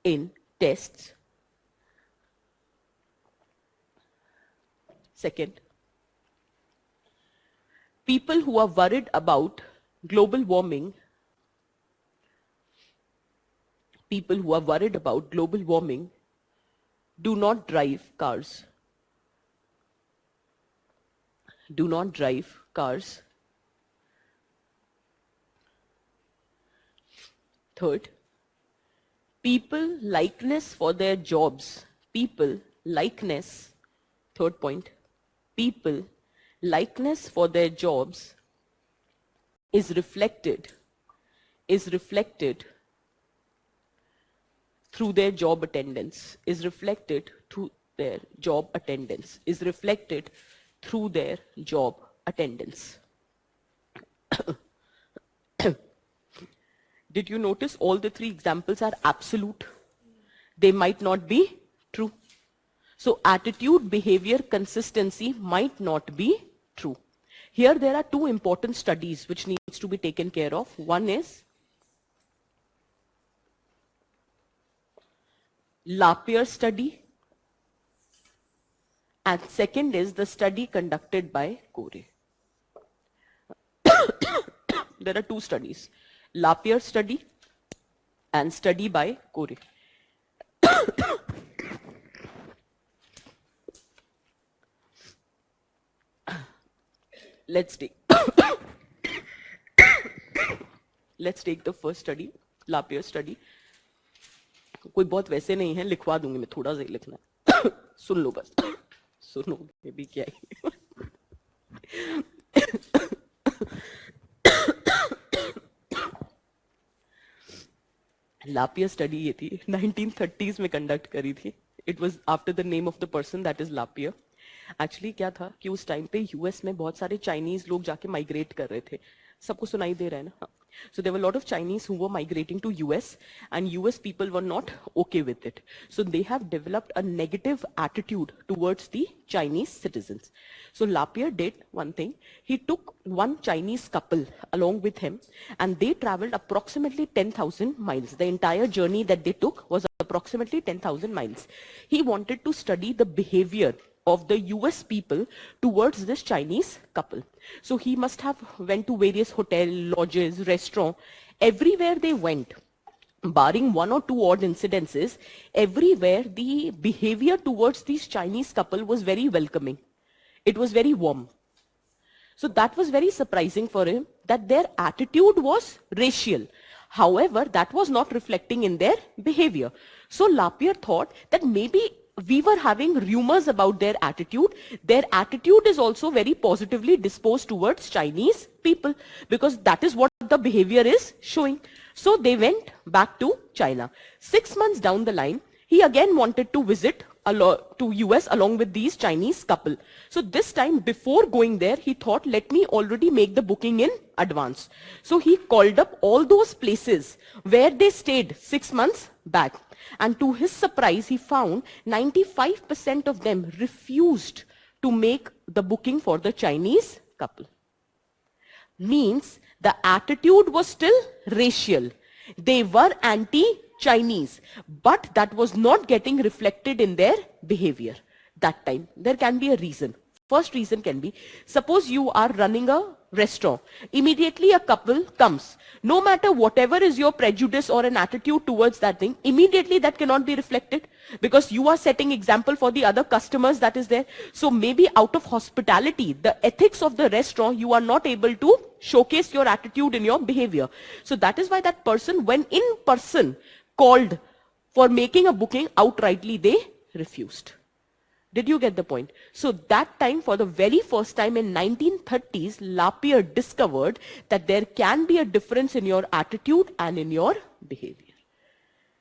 in tests. Second, people who are worried about global warming do not drive cars. Do not drive cars. Third, people likeness for their jobs. Third point, people likeness for their jobs is reflected through their job attendance, Did you notice all the three examples are absolute? They might not be true. So attitude, behavior, consistency might not be true. Here there are two important studies which needs to be taken care of. One is Lapierre study, and second is the study conducted by Corey. There are two studies, Lapierre study and study by Corey. Let's take the first study, Lapierre study. कोई बहुत वैसे नहीं है, लिखवा दूंगी मैं, थोड़ा सा ही लिखना है. सुन लो बस, सुनोगे भी क्या है. Lapierre स्टडी ये थी 1930s में कंडक्ट करी थी. It was after the name of the person that is Lapierre. Actually क्या था कि उस टाइम पे यूएस में बहुत सारे चाइनीज लोग जाके माइग्रेट कर रहे थे. सबको सुनाई दे रहा है ना? So there were a lot of Chinese who were migrating to US, and US people were not okay with it. So they have developed a negative attitude towards the Chinese citizens. So Lapierre did one thing. He took one Chinese couple along with him, and they traveled approximately 10,000 miles. The entire journey that they took was approximately 10,000 miles. He wanted to study the behavior of the US people towards this Chinese couple. So he must have went to various hotel, lodges, restaurant. Everywhere they went, barring one or two odd incidences, everywhere the behavior towards this Chinese couple was very welcoming. It was very warm. So that was very surprising for him, that their attitude was racial. However, that was not reflecting in their behavior. So Lapierre thought that maybe we were having rumors about their attitude. Their attitude is also very positively disposed towards Chinese people, because that is what the behavior is showing. So they went back to China. 6 months down the line, he again wanted to visit to US along with these Chinese couple. So this time, before going there, he thought, let me already make the booking in advance. So he called up all those places where they stayed 6 months back. And to his surprise, he found 95% of them refused to make the booking for the Chinese couple. Means the attitude was still racial. They were anti-Chinese, but that was not getting reflected in their behavior that time. There can be a reason. First reason can be, suppose you are running a restaurant. Immediately a couple comes. No matter whatever is your prejudice or an attitude towards that thing, immediately that cannot be reflected, because you are setting example for the other customers that is there. So maybe out of hospitality, the ethics of the restaurant, you are not able to showcase your attitude in your behavior. So that is why that person, when in person called for making a booking, outrightly they refused. Did you get the point? So that time, for the very first time in 1930s, Lapierre discovered that there can be a difference in your attitude and in your behavior.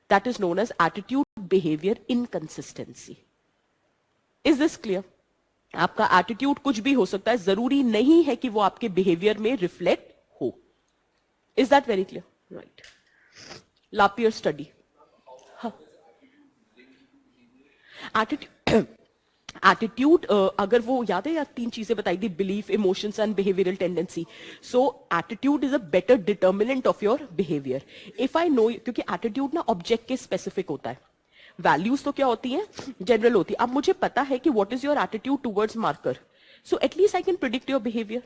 That is known as attitude-behavior inconsistency. Is this clear? आपका attitude कुछ भी हो सकता है, जरूरी नहीं है कि वो आपके behavior में reflect हो. Is that very clear? Right. Lapierre study. Attitude. Attitude अगर वो याद है, या 3 चीजें बताई थी, belief, emotions and behavioural tendency. So attitude is a better determinant of your behaviour. If I know, क्योंकि एटीट्यूड ना ऑब्जेक्ट के स्पेसिफिक होता है. वैल्यूज तो क्या होती हैं, जनरल होती है. अब मुझे पता है कि what is your attitude towards marker, so at least I can predict your behaviour.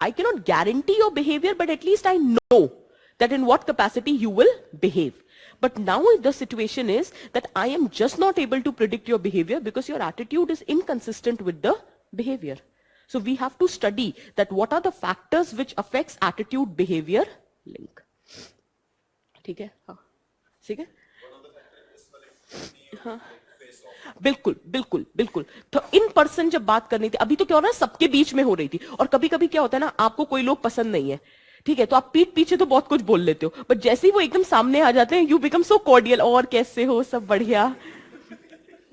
I can not guarantee your behaviour, but at least I know that in what capacity you will behave. But now the situation is that I am just not able to predict your behavior because your attitude is inconsistent with the behavior. So we have to study that what are the factors which affects attitude behavior link. ठीक है? हाँ. ठीक है? हाँ. बिल्कुल बिल्कुल बिल्कुल. तो इन पर्सन जब बात करनी थी, अभी तो क्या हो रहा है, सबके बीच में हो रही थी. और कभी कभी क्या होता है ना, आपको कोई लोग पसंद नहीं है, ठीक है, तो आप पीठ पीछे तो बहुत कुछ बोल लेते हो, बट जैसे ही वो एकदम सामने आ जाते हैं, यू बिकम सो कॉर्डियल. और कैसे हो, सब बढ़िया.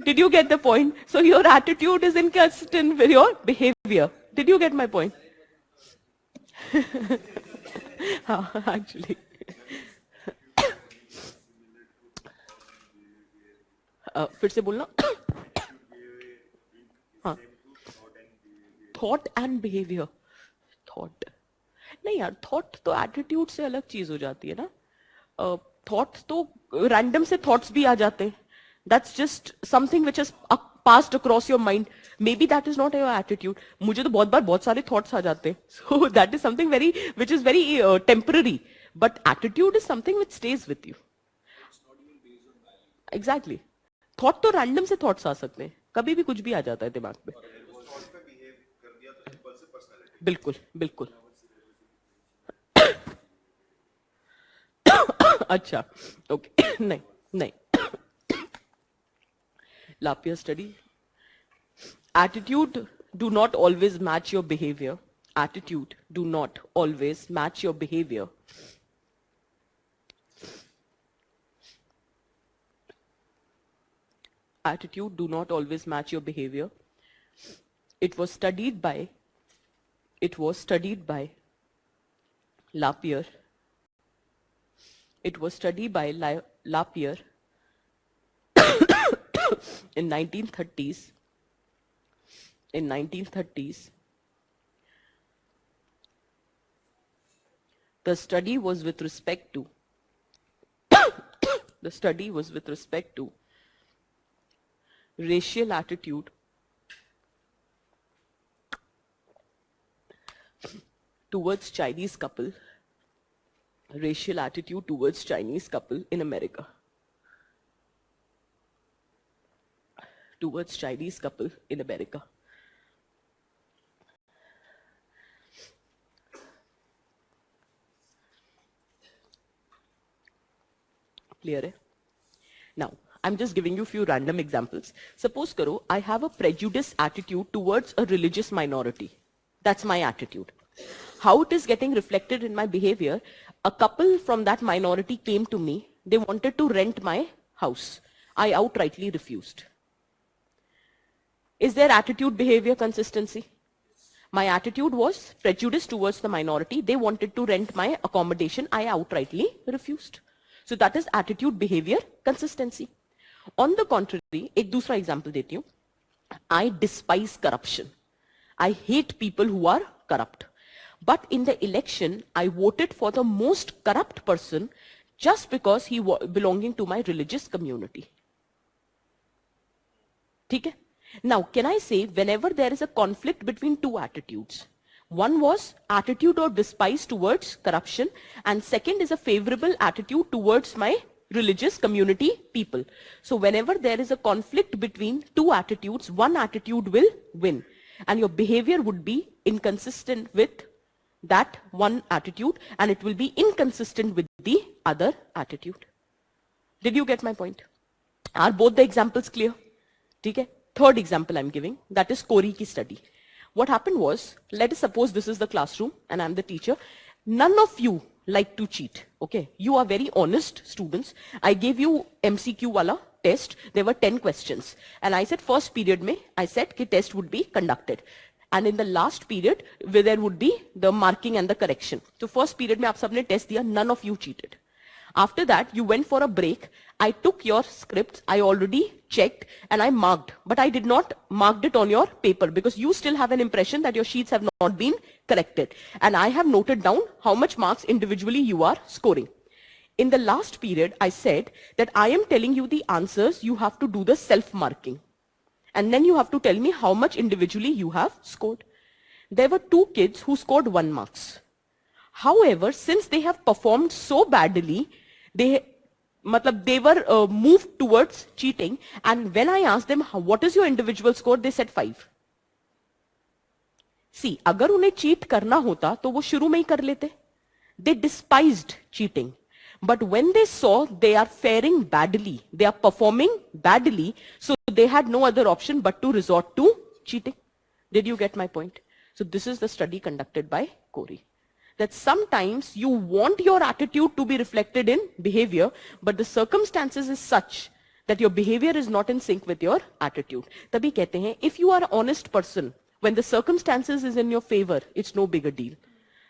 Did you get the point? So your attitude is inconsistent with your behaviour. Did you gate my point? हाँ, एक्चुअली. फिर से बोलना. हाँ. Thought and behaviour. थॉट नहीं यार, थॉट तो एटीट्यूड से अलग चीज हो जाती है ना. थॉट्स तो रैंडम से थॉट्स भी आ जाते हैं. That's just something which has passed across your mind. May be that is not your attitude. मुझे तो बहुत बार बहुत सारे थॉट्स आ जाते हैं. सो that is something very which is very temporary, but attitude is something which stage with you. Exactly. Thought तो random से thoughts आ सकते हैं, कभी भी कुछ भी आ जाता है दिमाग में. बिल्कुल बिल्कुल. अच्छा, ओके. नहीं नहीं. Lapierre study. Attitude do not always match your behavior. Attitude do not always match your behavior. Attitude do not always match your behavior. It was studied by Lapierre It was studied by Lapierre in 1930s. In 1930s, the study was with respect to racial attitude towards Chinese couple, in America. Towards Chinese couple in America. Clear hai? Now, I'm just giving you a few random examples. Suppose karo, I have a prejudiced attitude towards a religious minority. That's my attitude. How it is getting reflected in my behavior, a couple from that minority came to me. They wanted to rent my house. I outrightly refused. Is there attitude, behavior, consistency? My attitude was prejudice towards the minority. They wanted to rent my accommodation. I outrightly refused. So that is attitude, behavior, consistency. On the contrary, एक दूसरा example देती हूँ. I despise corruption. I hate people who are corrupt. But in the election, I voted for the most corrupt person just because he was belonging to my religious community. ठीक है? Now, can I say whenever there is a conflict between two attitudes, one was attitude or despise towards corruption, and second is a favorable attitude towards my religious community people. So whenever there is a conflict between two attitudes, one attitude will win, and your behavior would be inconsistent with that one attitude, and it will be inconsistent with the other attitude. Did you get my point? Are both the examples clear? Okay. Third example I'm giving, that is Corey ki study. What happened was, let us suppose this is the classroom and I'm the teacher. None of you like to cheat, okay? You are very honest students. I gave you MCQ wala test. There were 10 questions. And I said first period mein, I said ki test would be conducted. And in the last period, where there would be the marking and the correction. So first period mein aap sabne test diya, none of you cheated. After that, you went for a break. I took your scripts, I already checked and I marked, but I did not mark it on your paper because you still have an impression that your sheets have not been corrected. And I have noted down how much marks individually you are scoring. In the last period, I said that I am telling you the answers, you have to do the self-marking. And then you have to tell me how much individually you have scored. There were 2 kids who scored 1 marks. However, since they have performed so badly, they were moved towards cheating, and when I asked them, what is your individual score, they said 5. See, agar unhe cheat karna hota, to wo shuru mein hi kar lete. They despised cheating. But when they saw they are faring badly, they are performing badly, so they had no other option but to resort to cheating. Did you get my point? So this is the study conducted by Corey. That sometimes you want your attitude to be reflected in behavior, but the circumstances is such that your behavior is not in sync with your attitude. Tabhi kehte hain, if you are an honest person, when the circumstances is in your favor, it's no bigger deal.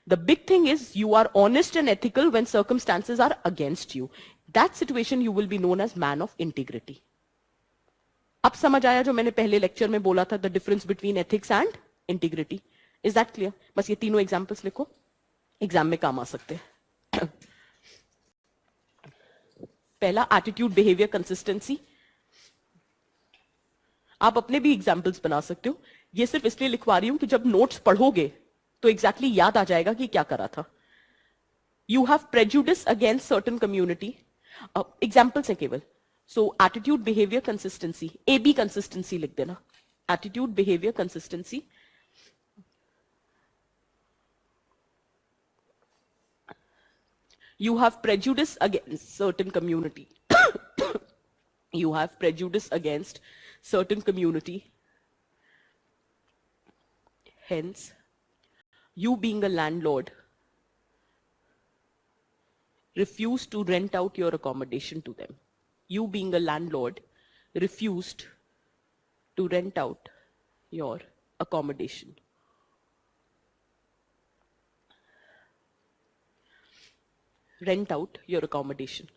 The big thing is you are honest and ethical when circumstances are against you. That situation you will be known as man of integrity. अब समझ आया जो मैंने पहले lecture में बोला था, the difference between ethics and integrity. Is that clear? बस ये तीनों examples लिखो. एग्जाम में काम आ सकते हैं. पहला एटीट्यूड, बिहेवियर, कंसिस्टेंसी. आप अपने भी एग्जाम्पल्स बना सकते हो. ये सिर्फ इसलिए लिखवा रही हूं कि जब नोट्स पढ़ोगे तो एग्जैक्टली याद आ जाएगा कि क्या करा था. You have prejudice against certain community. Examples हैं केवल. So attitude, behaviour, consistency. A B consistency लिख देना. Attitude, behaviour, consistency. You have prejudice against certain community. You have prejudice against certain community. Hence, you being a landlord, refused to rent out your accommodation to them. You being a landlord, refused to rent out your accommodation. rent out your accommodation.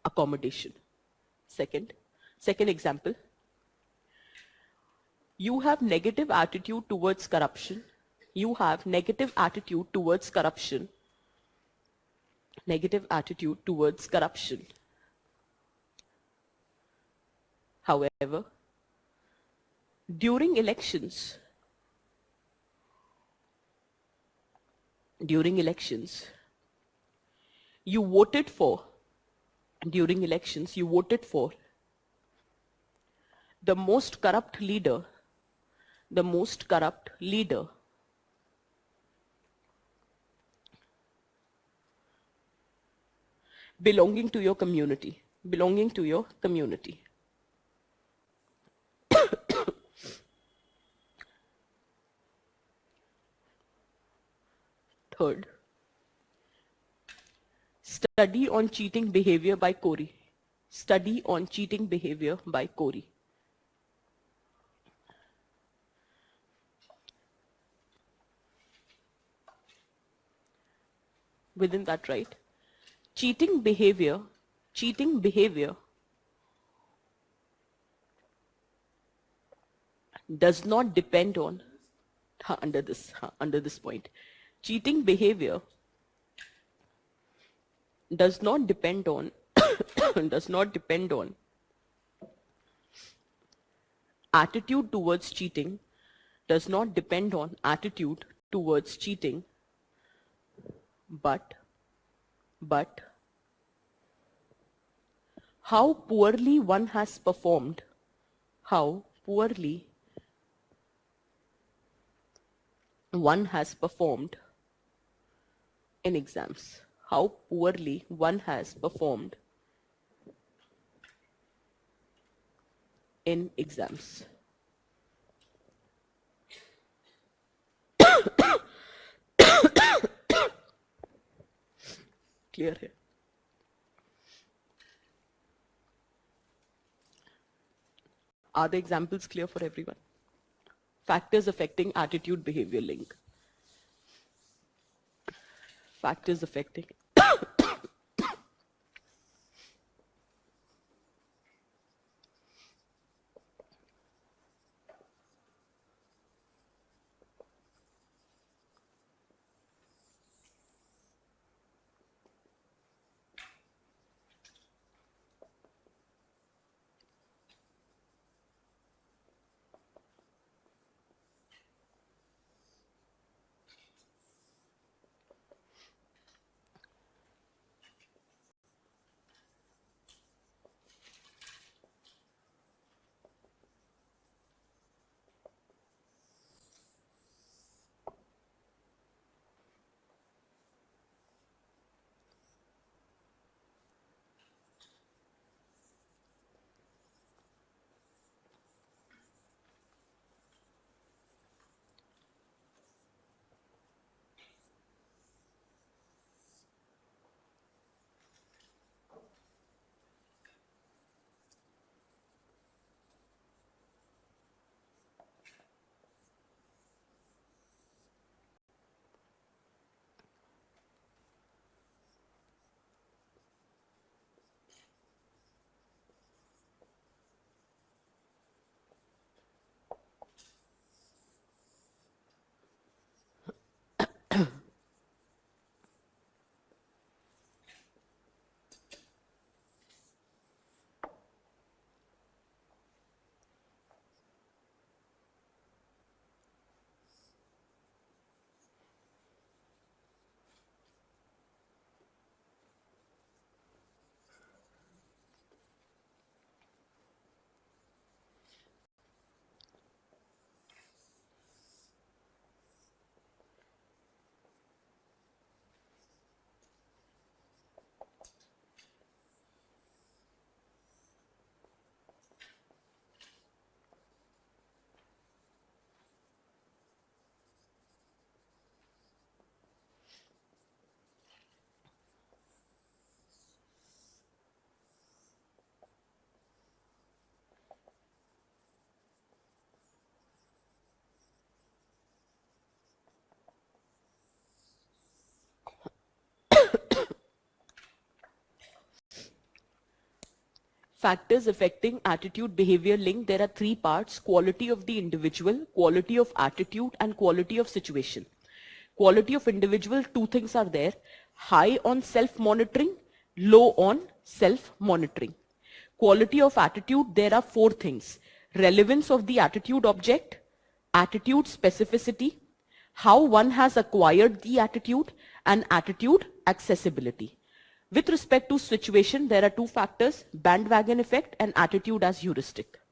Accommodation. Second example, you have negative attitude towards corruption. You have negative attitude towards corruption. Negative attitude towards corruption. However, during elections, you voted for, during elections, you voted for the most corrupt leader, belonging to your community, Third, study on cheating behavior by Corey. Study on cheating behavior by Corey. Within that, right? Cheating behavior does not depend on, under this point, cheating behavior does not depend on attitude towards cheating, but how poorly one has performed, in exams. How poorly one has performed in exams. Clear here? Are the examples clear for everyone? Factors affecting attitude behavior link. Factors affecting factors affecting attitude behavior link, there are three parts: quality of the individual, quality of attitude, and quality of situation. Quality of individual, two things are there: high on self-monitoring, low on self-monitoring. Quality of attitude, there are four things: relevance of the attitude object, attitude specificity, how one has acquired the attitude, and attitude accessibility. With respect to situation, there are two factors: bandwagon effect and attitude as heuristic.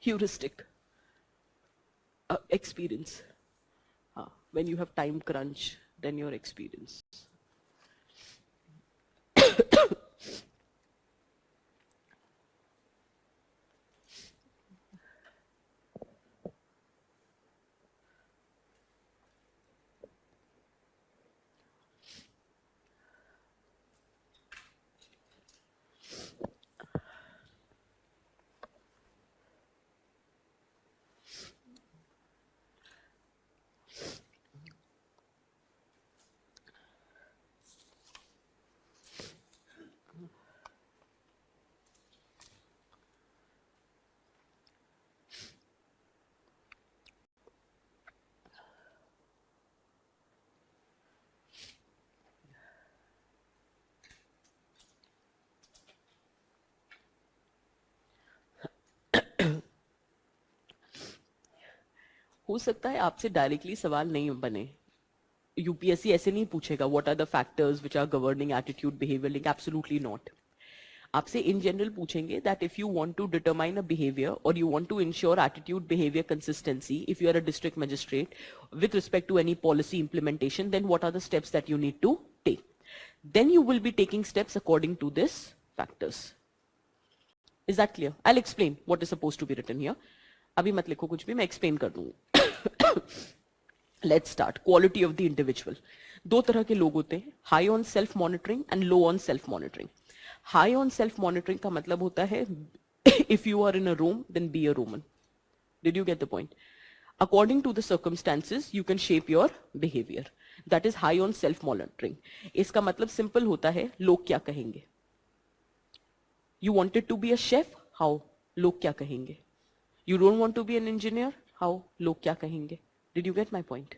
Heuristic. Experience. When you have time crunch, then your experience. हो सकता है आपसे directly सवाल नहीं बने, UPSC ऐसे नहीं पूछेगा what are the factors which are governing attitude behaviour link, absolutely not. आपसे इन जनरल पूछेंगे that if you want to determine a behaviour और you want to ensure attitude behaviour consistency, if you are a district magistrate with respect to any policy implementation, then what are the steps that you need to take. Then you will be taking steps according to this factors. Is that clear? I'll explain what is supposed to be written here. अभी मत लिखो कुछ भी, मैं explain कर दूंगा. Let's start. Quality of the individual. दो तरह के लोग होते हैं, high on self monitoring and low on self monitoring. High on self monitoring का मतलब होता है if you are in a room, then be a Roman. Did you get the point? According to the circumstances, you can shape your behavior. That is high on self monitoring. इसका मतलब simple होता है, लोग क्या कहेंगे. You wanted to be a chef? How? लोग क्या कहेंगे. You don't want to be an engineer? How? लोग क्या कहेंगे. Did you get my point?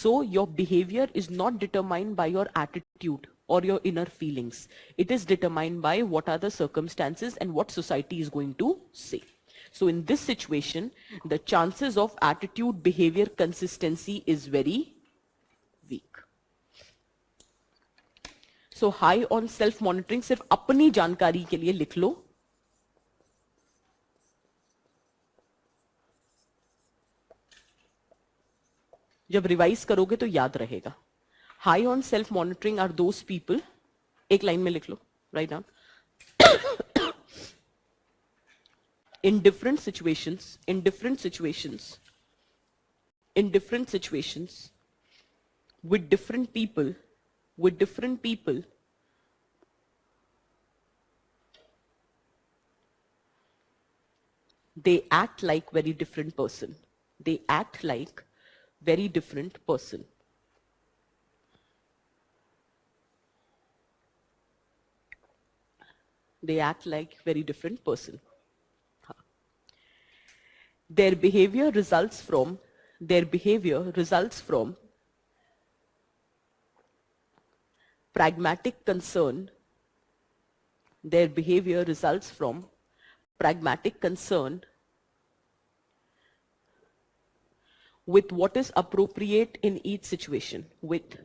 So your behavior is not determined by your attitude or your inner feelings. It is determined by what are the circumstances and what society is going to say. So in this situation, the chances of attitude behavior consistency is very weak. So high on self monitoring, सिर्फ अपनी जानकारी के लिए लिख लो. जब revise करोगे तो याद रहेगा. High on self monitoring are those people, एक लाइन में लिख लो, write down. In different situations, with different people, they act like very different person. They act like very different person. They act like very different person. Their behavior results from pragmatic concern. Their behavior results from pragmatic concern with what is appropriate in each situation. With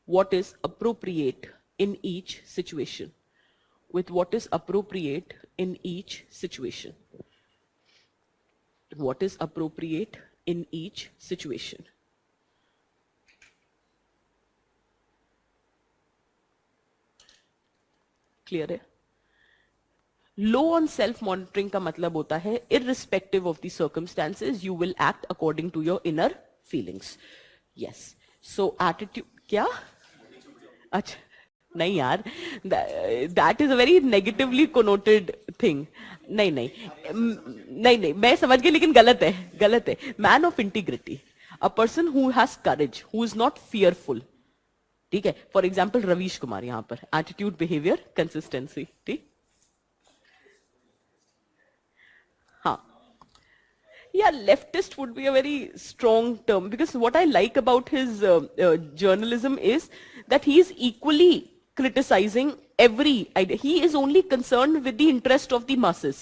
what is appropriate in each situation. With what is appropriate in each situation. What is appropriate in each situation. Clear है? Low on self monitoring का मतलब होता है irrespective of the circumstances you will act according to your inner feelings. Yes. So attitude क्या? अच्छा नहीं यार, that is a very negatively connoted thing. नहीं नहीं नहीं नहीं, मैं समझ गई, लेकिन गलत है, गलत है. Man of integrity, a person who has courage, who is not fearful. ठीक है? फॉर एग्जाम्पल रवीश कुमार यहां पर, एटीट्यूड, बिहेवियर, कंसिस्टेंसी. ठीक. हाँ. Yeah, leftist would be a very strong term, because what I like about his journalism is that he is equally criticizing every idea. He is only concerned with the interest of the masses.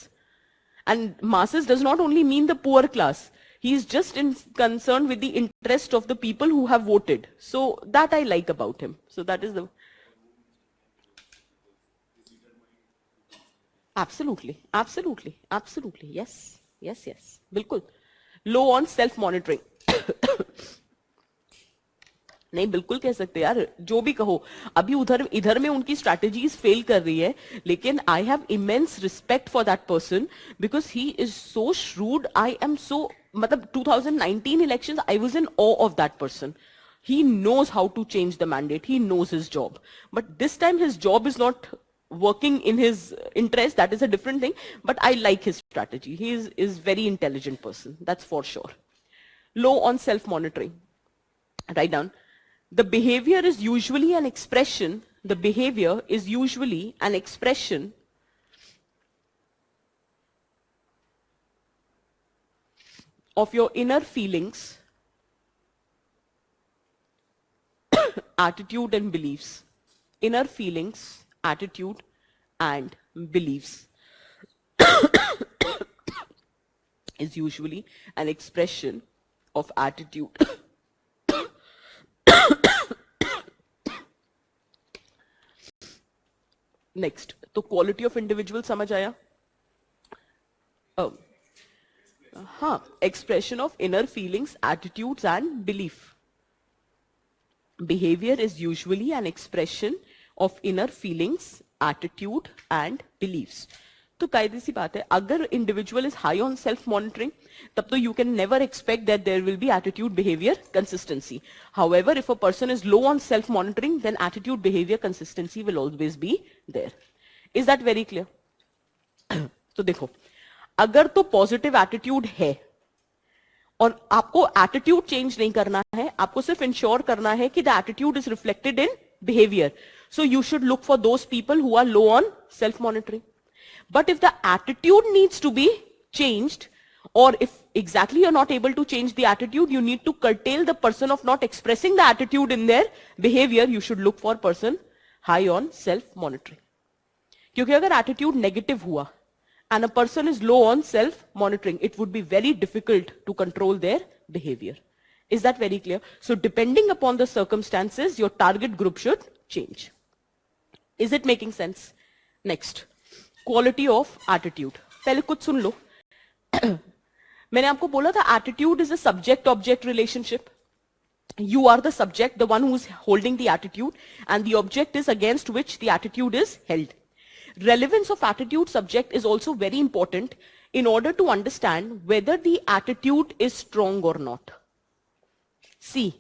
And masses does not only mean the poor class. He is just concerned with the interest of the people who have voted. So that I like about him. So that is the... Absolutely, absolutely, absolutely. Yes, yes, yes. बिल्कुल. लो on self monitoring. नहीं, बिल्कुल कह सकते यार, जो भी कहो. अभी उधर इधर में उनकी स्ट्रैटेजीज फेल कर रही है, लेकिन I have immense respect for that person because he is so shrewd. I am so, मतलब 2019 elections, I was in awe of that person. He knows how to change the mandate. He knows his job. But this time his job is not working in his interest. That is a different thing. But I like his strategy. He is very intelligent person. That's for sure. Low on self-monitoring. Write down. The behavior is usually an expression. The behavior is usually an expression of your inner feelings, attitude and beliefs. Inner feelings, attitude and beliefs is usually an expression of attitude. Next, तो quality of individual समझ आया? हाँ, expression of inner feelings, attitudes and belief. Behavior is usually an expression of inner feelings, attitude and beliefs. तो कायदे सी बात है, अगर individual is high on self monitoring, तब तो you can never expect that there will be attitude, behaviour, consistency. However if a person is low on self monitoring, then attitude, behaviour, consistency will always be there. Is that very clear? तो देखो, अगर तो positive attitude है और आपको attitude change नहीं करना है, आपको सिर्फ इंश्योर करना है कि the attitude is reflected in behaviour, so you should look for those people who are low on self-monitoring. But if the attitude needs to be changed, or if exactly you're not able to change the attitude, you need to curtail the person of not expressing the attitude in their behavior, you should look for person high on self-monitoring. क्योंकि अगर attitude negative हुआ and a person is low on self-monitoring, it would be very difficult to control their behavior. Is that very clear? So depending upon the circumstances, your target group should change. Is it making sense? Next, quality of attitude. पहले कुछ सुन लो. मैंने आपको बोला था attitude is a subject-object relationship. You are the subject, the one who is holding the attitude, and the object is against which the attitude is held. Relevance of attitude subject is also very important in order to understand whether the attitude is strong or not. See,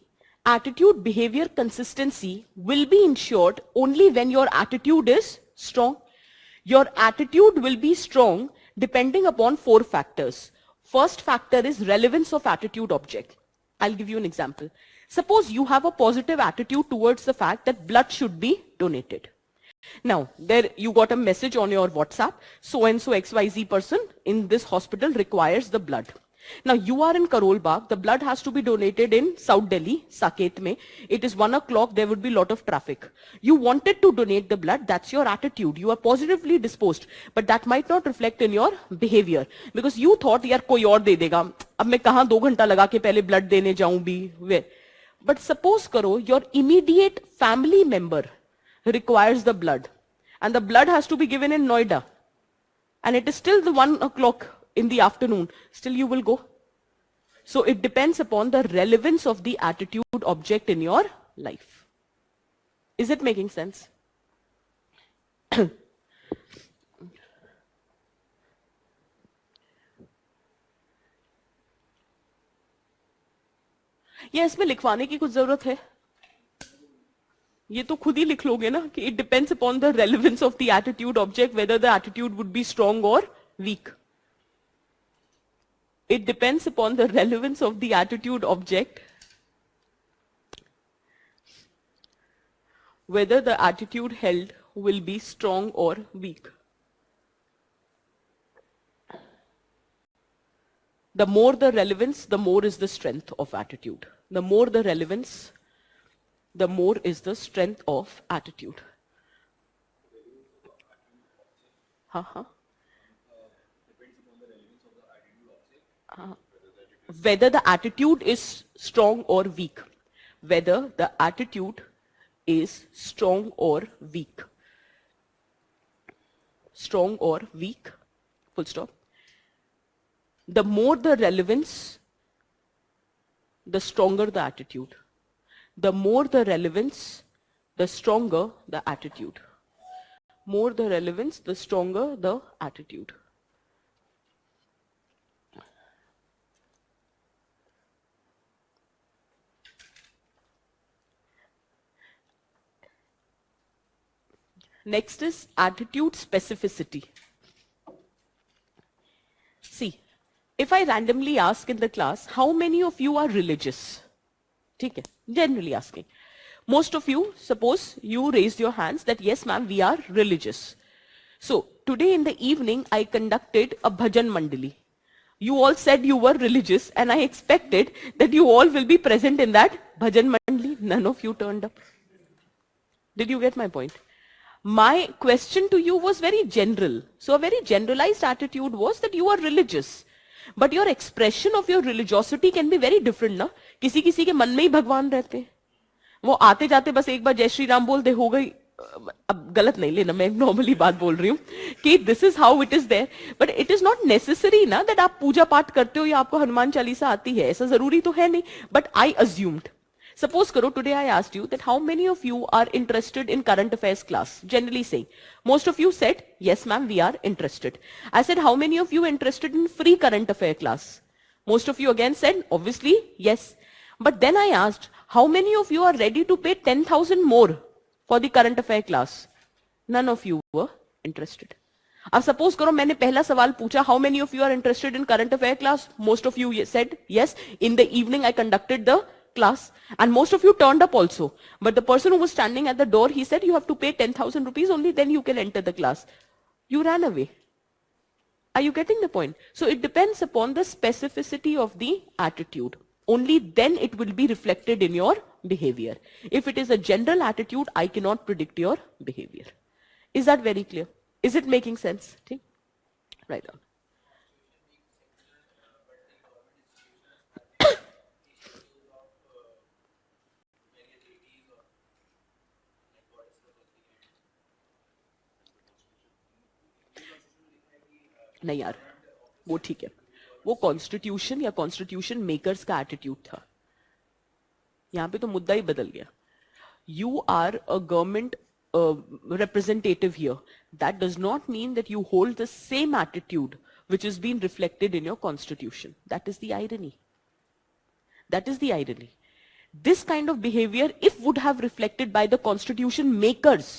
attitude, behavior, consistency will be ensured only when your attitude is strong. Your attitude will be strong depending upon 4 factors. First factor is relevance of attitude object. I'll give you an example. Suppose you have a positive attitude towards the fact that blood should be donated. Now, there you got a message on your WhatsApp, so and so XYZ person in this hospital requires the blood. Now, you are in Karol Bagh, the blood has to be donated in South Delhi, Saket mein. It is 1 o'clock, there would be a lot of traffic. You wanted to donate the blood, that's your attitude. You are positively disposed, but that might not reflect in your behavior. Because you thought, yaar koi aur de dega, ab main kahan 2 ghanta laga ke pehle blood dene jaun bhi. But suppose karo, your immediate family member requires the blood, and the blood has to be given in Noida, and it is still the 1 o'clock in the afternoon, still you will go. So it depends upon the relevance of the attitude object in your life. Is it making sense? या इसमें लिखवाने की कुछ जरूरत है? ये तो खुद ही लिख लोगे ना कि it depends upon the relevance of the attitude object whether the attitude would be strong और week. It depends upon the relevance of the attitude object whether the attitude held will be strong or weak. The more the relevance, the more is the strength of attitude. The more the relevance, the more is the strength of attitude. Uh-huh. Whether the attitude is strong or weak. Whether the attitude is strong or weak. Strong or weak. Full stop. The more the relevance, the stronger the attitude. The more the relevance, the stronger the attitude. More the relevance, the stronger the attitude. Next is attitude specificity. See, if I randomly ask in the class, how many of you are religious? Okay, generally asking. Most of you, suppose you raised your hands that yes ma'am, we are religious. So, today in the evening, I conducted a bhajan mandali. You all said you were religious and I expected that you all will be present in that bhajan mandali. None of you turned up. Did you get my point? My question to you was very general. So a very generalized attitude was that you are religious. But your expression of your religiosity can be very different ना. किसी किसी के मन में ही भगवान रहते हैं. वो आते जाते बस एक बार जय श्री राम बोल दे हो गई. अब गलत नहीं लेना, मैं नॉर्मली बात बोल रही हूँ कि this is how it is there, but it is not necessary ना दैट आप पूजा पाठ करते हो या आपको हनुमान चालीसा आती है, ऐसा जरूरी तो है नहीं. But I assumed, suppose karo today I asked you that how many of you are interested in current affairs class, generally saying most of you said yes ma'am we are interested. I said how many of you are interested in free current affair class? Most of you again said obviously yes. But then I asked how many of you are ready to pay 10,000 more for the current affair class? None of you were interested. अब suppose करो मैंने पहला सवाल पूछा how many of you are interested in current affair class, most of you said yes. In the evening I conducted the class and most of you turned up also, but the person who was standing at the door, he said you have to pay 10,000 rupees only, then you can enter the class. You ran away. Are you getting the point? So it depends upon the specificity of the attitude. Only then it will be reflected in your behavior. If it is a general attitude, I cannot predict your behavior. Is that very clear? Is it making sense? Okay? Right on. नहीं यार, वो ठीक है, वो constitution या constitution makers का attitude था. यहां पे तो मुद्दा ही बदल गया. You are a government representative here. That does not mean that you hold the same attitude which is being reflected in your constitution. That is the irony. That is the irony. This kind of behavior, if would have reflected by the constitution makers,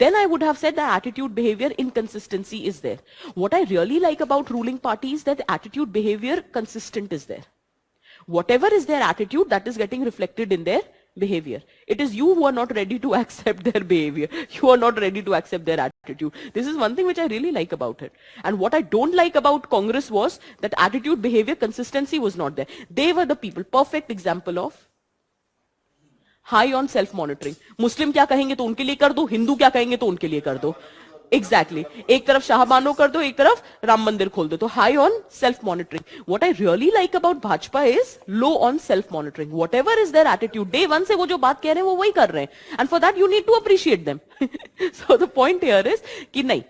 then I would have said the attitude behavior inconsistency is there. What I really like about ruling party is that the attitude behavior consistent is there. Whatever is their attitude, that is getting reflected in their behavior. It is you who are not ready to accept their behavior. You are not ready to accept their attitude. This is one thing which I really like about it. And what I don't like about Congress was that attitude behavior consistency was not there. They were the people, perfect example of high on self monitoring. Muslim क्या कहेंगे तो उनके लिए कर दो, हिंदू क्या कहेंगे तो उनके लिए कर दो. एग्जैक्टली एक तरफ शाहबानो कर दो, एक तरफ राम मंदिर खोल दो. तो high on self monitoring. What I really like about Bhajpa is low on self monitoring. What ever is their attitude, day one से वो जो बात कह रहे हैं वो वही कर रहे हैं. And for that you need to appreciate them. So the point here is कि नहीं,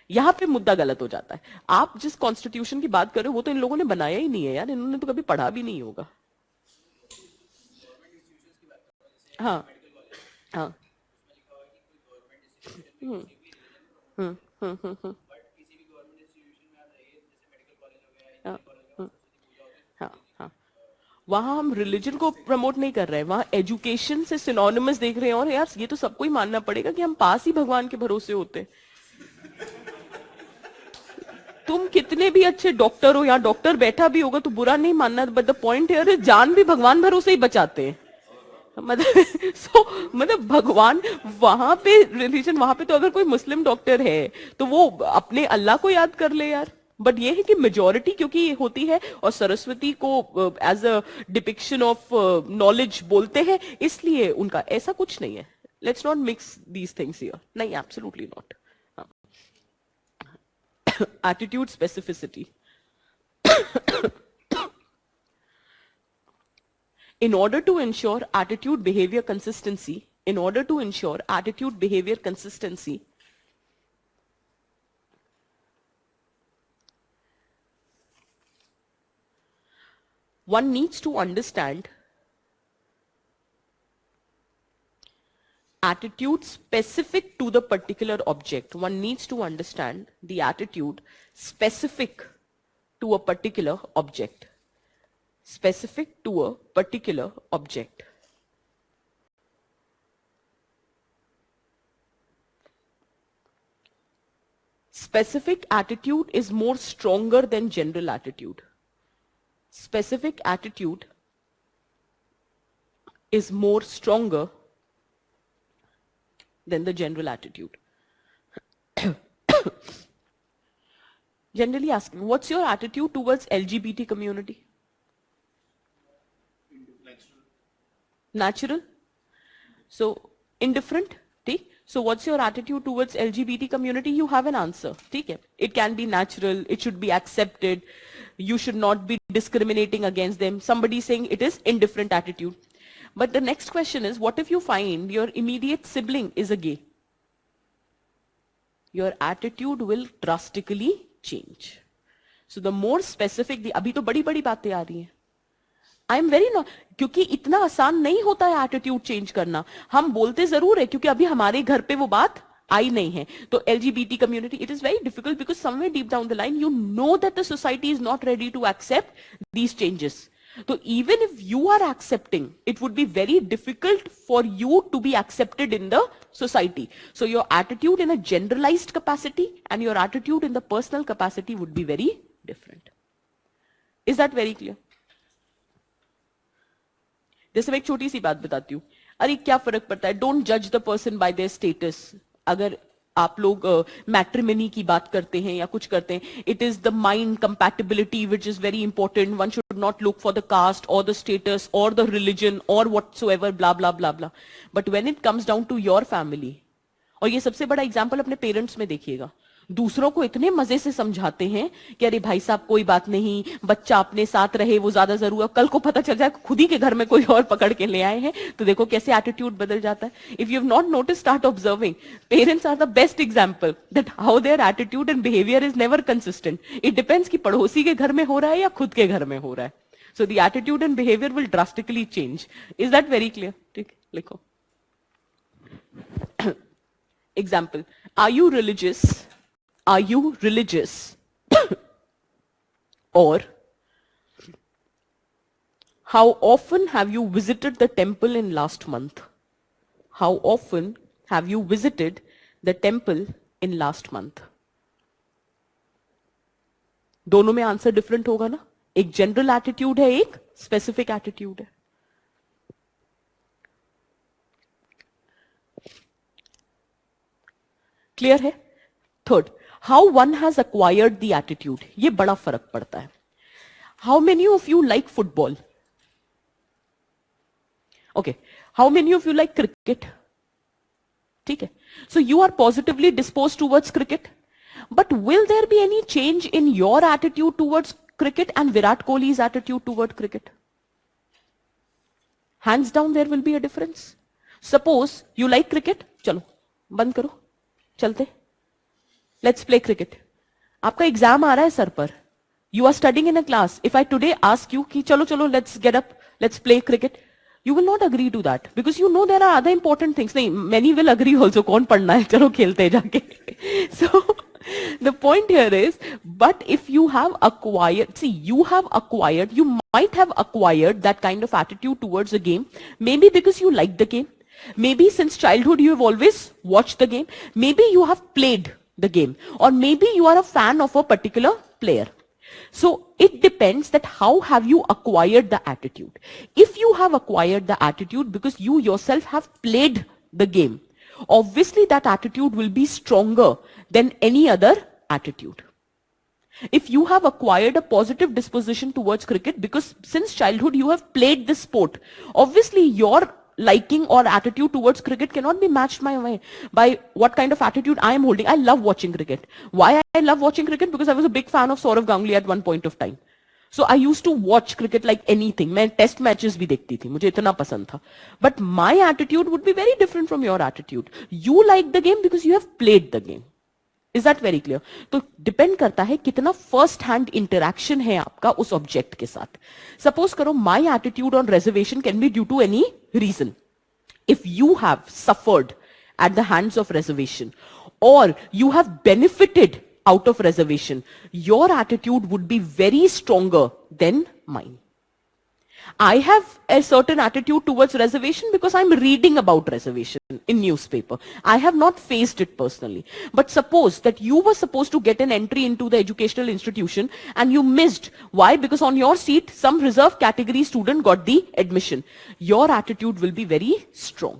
यहां पे मुद्दा गलत हो जाता है. आप जिस कॉन्स्टिट्यूशन की बात कर रहे हो वो तो इन लोगों ने बनाया ही नहीं है यार, इन्होंने तो कभी पढ़ा भी नहीं होगा. हाँ हाँ हाँ हाँ हाँ. वहां हम रिलीजन को प्रमोट नहीं कर रहे हैं, वहां एजुकेशन से सिनोनिमस देख रहे हैं, और यार ये तो सबको ही मानना पड़ेगा कि हम पास ही भगवान के भरोसे होते हैं। तुम कितने भी अच्छे डॉक्टर हो, यहाँ डॉक्टर बैठा भी होगा तो बुरा नहीं मानना, but the point here is जान भी भगवान भरोसे ही बचाते हैं। मतलब मतलब भगवान वहां पे, रिलीजन वहां पे, तो अगर कोई मुस्लिम डॉक्टर है तो वो अपने अल्लाह को याद कर ले यार। बट ये है कि मेजोरिटी क्योंकि होती है और सरस्वती को as a depiction of knowledge बोलते हैं, इसलिए उनका ऐसा कुछ नहीं है। Let's not mix these things here, नहीं, absolutely not. Attitude specificity, in order to ensure attitude behavior consistency, one needs to understand attitude specific to the particular object. One needs to understand the attitude specific to a particular object. Specific to a particular object. Specific attitude is more stronger than general attitude. Specific attitude is more stronger than the general attitude. Generally asking, what's your attitude towards LGBT community? Natural? So, indifferent? ठीक? So, what's your attitude towards LGBT community? You have an answer. ठीक है? It can be natural, it should be accepted, you should not be discriminating against them. Somebody saying it is indifferent attitude. But the next question is, what if you find your immediate sibling is a gay? Your attitude will drastically change. So the more specific, अभी तो बड़ी बड़ी बातें आ रही हैं। I am very not, क्योंकि इतना आसान नहीं होता है एटीट्यूड चेंज करना। हम बोलते जरूर है क्योंकि अभी हमारे घर पे वो बात आई नहीं है। तो LGBT community, it is very difficult because somewhere deep down the line you know that the society is not ready to accept these changes. So even if you are accepting, it would be very difficult for you to be accepted in the society. So your attitude in a generalized capacity and your attitude in the personal capacity would be very different. Is that very clear? जैसे मैं एक छोटी सी बात बताती हूँ, अरे क्या फर्क पड़ता है, डोंट जज the person by their status. अगर आप लोग मैट्रिमनी की बात करते हैं या कुछ करते हैं, it is the mind compatibility which is very important. One should not look for the caste और द स्टेटस और द रिलीजन और whatsoever blah blah blah blah. But when it comes down to your family, और ये सबसे बड़ा example अपने parents में देखिएगा, दूसरों को इतने मजे से समझाते हैं कि अरे भाई साहब कोई बात नहीं, बच्चा अपने साथ रहे वो ज्यादा जरूरी है। कल को पता चल जाए खुद ही के घर में कोई और पकड़ के ले आए हैं, तो देखो कैसे एटीट्यूड बदल जाता है। If you have not notice, start observing, parents are the best example that how their attitude and behaviour is never consistent. It depends कि पड़ोसी के घर में हो रहा है या खुद के घर में हो रहा है। So the attitude and behaviour will drastically change. Is that very clear? ठीक, लिखो example, are you religious? Are you religious? Or how often have you visited the temple in last month? How often have you visited the temple in last month? दोनों में answer different होगा ना। एक general attitude है, एक specific attitude है। Clear है? Third, how one has acquired the attitude, ये बड़ा फर्क पड़ता है। How many of you like football? Okay, how many of you like cricket? ठीक है, so you are positively disposed towards cricket, but will there be any change in your attitude towards cricket and Virat Kohli's attitude toward cricket? Hands down there will be a difference. Suppose you like cricket, चलो बंद करो, चलते, let's play cricket. आपका exam आ रहा है sir पर, you are studying in a class. If I today ask you कि चलो चलो let's get up, let's play cricket, you will not agree to that because you know there are other important things. नहीं, many will agree also, कौन पढ़ना है, चलो खेलते हैं जाके। So the point here is, But if you have acquired, see, you might have acquired that kind of attitude towards the game, maybe because you like the game, maybe since childhood you have always watched the game, maybe you have played the game, or maybe you are a fan of a particular player. So it depends that how have you acquired the attitude. If you have acquired the attitude because you yourself have played the game, obviously that attitude will be stronger than any other attitude. If you have acquired a positive disposition towards cricket because since childhood you have played this sport, obviously your liking or attitude towards cricket cannot be matched by what kind of attitude I am holding. I love watching cricket. Why I love watching cricket? Because I was a big fan of Saurav Ganguly at one point of time. So I used to watch cricket like anything. मैं test matches भी देखती थी, मुझे इतना पसंद था. But my attitude would be very different from your attitude. You like the game because you have played the game. Is that very clear? तो depend करता है कितना फर्स्ट हैंड इंटरैक्शन है आपका उस ऑब्जेक्ट के साथ. सपोज करो my attitude on reservation can be due to any reason. If you have suffered at the hands of reservation or you have benefited out of reservation, your attitude would be very stronger than mine. I have a certain attitude towards reservation because I'm reading about reservation in newspaper. I have not faced it personally. But suppose that you were supposed to get an entry into the educational institution and you missed. Why? Because on your seat, some reserve category student got the admission. Your attitude will be very strong.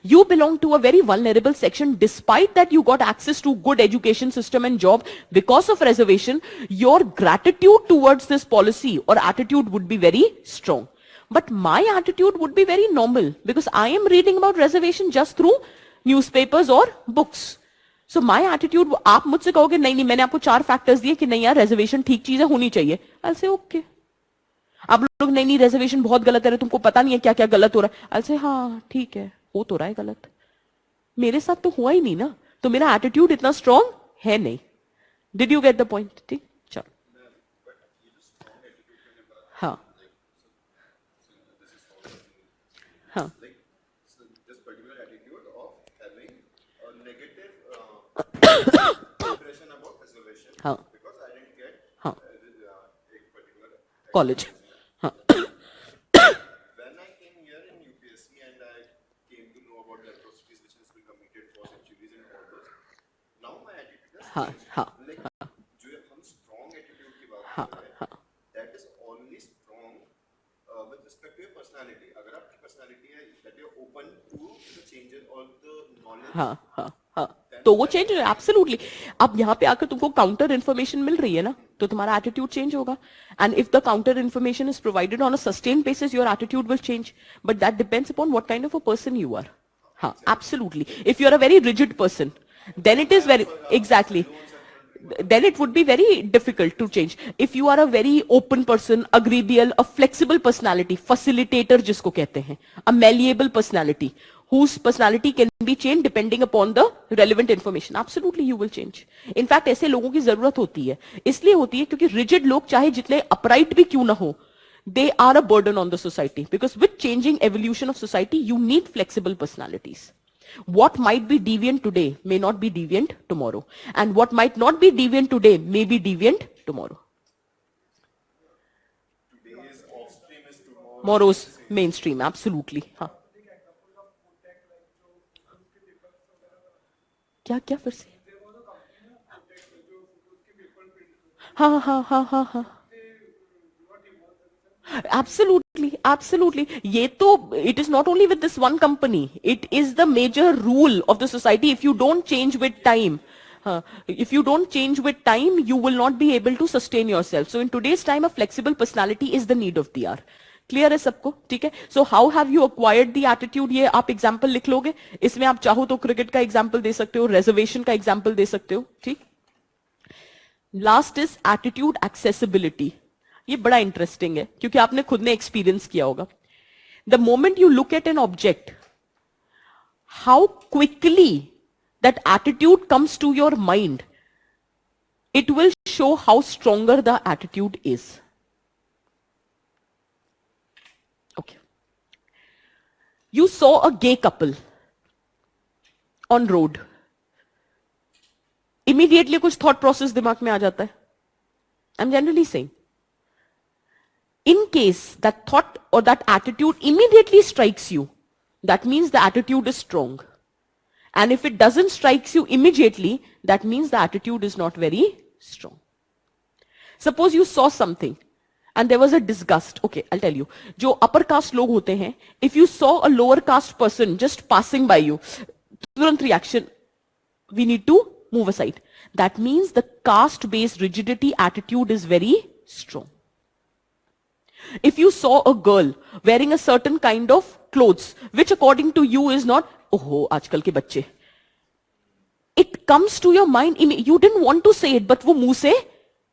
You belong to a very vulnerable section. Despite that you got access to good education system and job because of reservation, your gratitude towards this policy or attitude would be very strong. But my attitude would be very normal because I am reading about reservation just through newspapers or books. So my attitude, आप मुझसे कहोगे नहीं नहीं मैंने आपको 4 factors दिए कि नहीं यार रिजर्वेशन ठीक चीज है होनी चाहिए. I'll say okay. आप लोग नहीं नहीं रिजर्वेशन बहुत गलत है तुमको पता नहीं है क्या क्या गलत हो रहा है. I'll say हाँ ठीक है हो तो रहा है गलत. मेरे साथ तो हुआ ही नहीं ना, तो मेरा एटीट्यूड इतना स्ट्रांग है नहीं. Did you get the point? ठीक चलो. हाँ हाँ This particular attitude of having a negative impression about reservation हाँ because I didn't get हाँ a particular कॉलेज. हाँ when I came here in UPSC and I came to know about the atrocities which has been committed for centuries and all those. Now my attitude has हाँ changed. हाँ Like जो हम strong attitude की बात हाँ कर रहे हैं, हाँ that is only strong with respect to your personality. अगर आपकी personality है that you're open to the changes or the knowledge. हाँ हाँ हाँ तो वो चेंज है एब्सोल्युटली. अब यहाँ पे आकर तुमको काउंटर इन्फॉर्मेशन मिल रही है ना, तो तुम्हारा एटीट्यूड चेंज होगा. And if the counter information is provided on a sustain basis your attitude will change. But that depends upon what kind of a person you are. हाँ absolutely. If you are a very rigid person then it is very exactly then it would be very difficult to change. If you are a very open person, agreeable, a flexible personality, facilitator जिसको कहते हैं, a malleable personality whose personality can be changed depending upon the relevant information, absolutely you will change. In fact ऐसे लोगों की जरूरत होती है. इसलिए होती है क्योंकि rigid लोग चाहे जितने upright भी क्यों ना हो, they are a burden on the society because with changing evolution of society you need flexible personalities. What might be deviant today may not be deviant tomorrow, and what might not be deviant today may be deviant tomorrow. Today's offspring is tomorrow. Tomorrow's mainstream, absolutely. हाँ. क्या क्या फिर से? हाँ हाँ हाँ हाँ हाँ. Absolutely, absolutely. ये तो it is not only with this one company. It is the major rule of the society. If you don't change with time, if you don't change with time, you will not be able to sustain yourself. So in today's time, a flexible personality is the need of the hour. Clear है सबको? ठीक है. So how have you acquired the attitude? ये आप example लिख लोगे. इसमें आप चाहो तो क्रिकेट का एग्जाम्पल दे सकते हो, रिजर्वेशन का एग्जाम्पल दे सकते हो. ठीक. Last is attitude accessibility. ये बड़ा इंटरेस्टिंग है क्योंकि आपने खुद ने एक्सपीरियंस किया होगा. The moment you look at an object, how quickly that attitude comes to your mind, it will show how stronger the attitude is. Okay. You saw a gay couple on road. Immediately कुछ thought process दिमाग में आ जाता है. I'm generally saying. In case that thought or that attitude immediately strikes you, that means the attitude is strong. And if it doesn't strike you immediately, that means the attitude is not very strong. Suppose you saw something and there was a disgust. Okay, I'll tell you. जो upper caste लोग होते हैं, if you saw a lower caste person just passing by you, तुरंत reaction, we need to move aside. That means the caste-based rigidity attitude is very strong. If you saw a girl wearing a certain kind of clothes, which according to you is not, oh, आजकल के बच्चे, it comes to your mind, you didn't want to say it, but वो मुंह से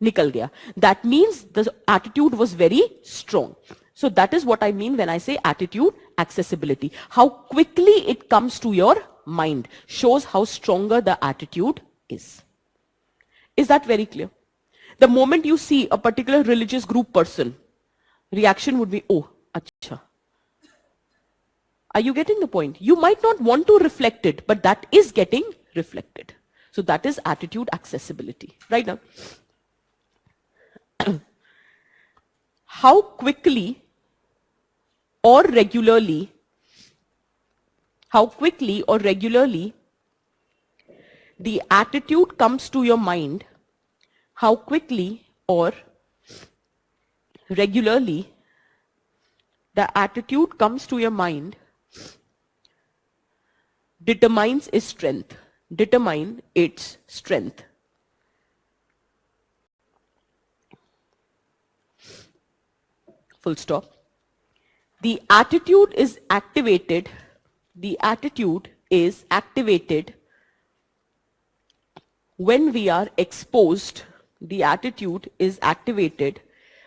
निकल गया. That means the attitude was very strong. So that is what I mean when I say attitude accessibility. How quickly it comes to your mind shows how stronger the attitude is. Is that very clear? The moment you see a particular religious group person, reaction would be, oh, acha. Are you getting the point? You might not want to reflect it, but that is getting reflected. So that is attitude accessibility. Right now, how quickly or regularly the attitude comes to your mind, how quickly or regularly the attitude comes to your mind determines its strength. Determine its strength. Full stop. The attitude is activated. The attitude is activated when we are exposed. The attitude is activated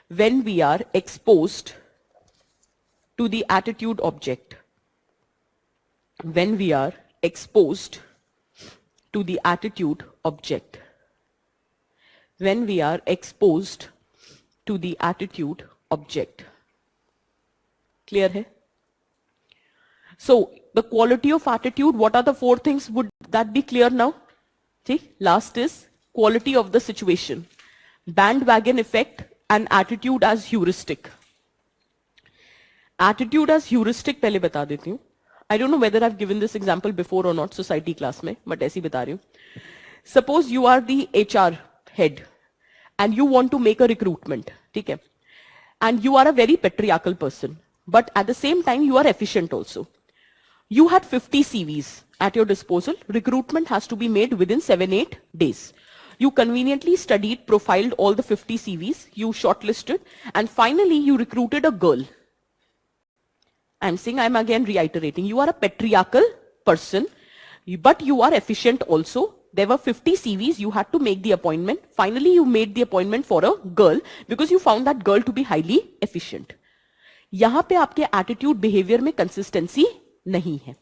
when we are exposed to the attitude object. When we are exposed to the attitude object. When we are exposed to the attitude object. Clear hai? So, the quality of attitude, what are the 4 things? Would that be clear now? See, last is quality of the situation. Bandwagon effect and attitude as heuristic. Attitude as heuristic पहले बता देती हूँ. I don't know whether I've given this example before or not society class में, but ऐसी बता रही हूँ. Suppose you are the HR head and you want to make a recruitment, ठीक है? And you are a very patriarchal person, but at the same time you are efficient also. You had 50 CVs at your disposal. Recruitment has to be made within 7-8 days. You conveniently studied, profiled all the 50 CVs, you shortlisted, and finally you recruited a girl. I'm saying, I'm again reiterating, you are a patriarchal person, but you are efficient also. There were 50 CVs, you had to make the appointment. Finally, you made the appointment for a girl because you found that girl to be highly efficient. यहाँ पे आपके attitude behavior में consistency नहीं है.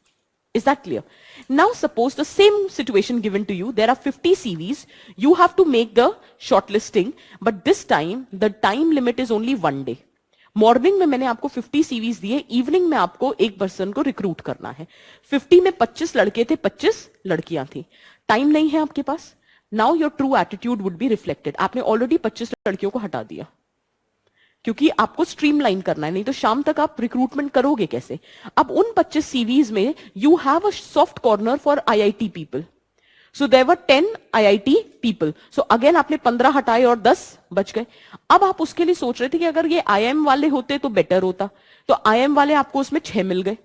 Is that clear? Now suppose the same situation given to you, there are 50 CVs, you have to make the shortlisting, but this time the time limit is only 1 day. Morning में मैंने आपको 50 CVs दिए, evening में आपको एक person को recruit करना है. 50 में 25 लड़के थे, 25 लड़कियां थी. टाइम नहीं है आपके पास. Now your true attitude would be reflected. आपने ऑलरेडी 25 लड़कियों को हटा दिया क्योंकि आपको स्ट्रीमलाइन करना है, नहीं तो शाम तक आप रिक्रूटमेंट करोगे कैसे. अब उन 25 सीवीज में you have a soft corner for IIT people. So there were 10 IIT people. So again आपने 15 हटाए और 10 बच गए. अब आप उसके लिए सोच रहे थे कि अगर ये IIM वाले होते तो बेटर होता. तो IIM वाले आपको उसमें 6 मिल गए,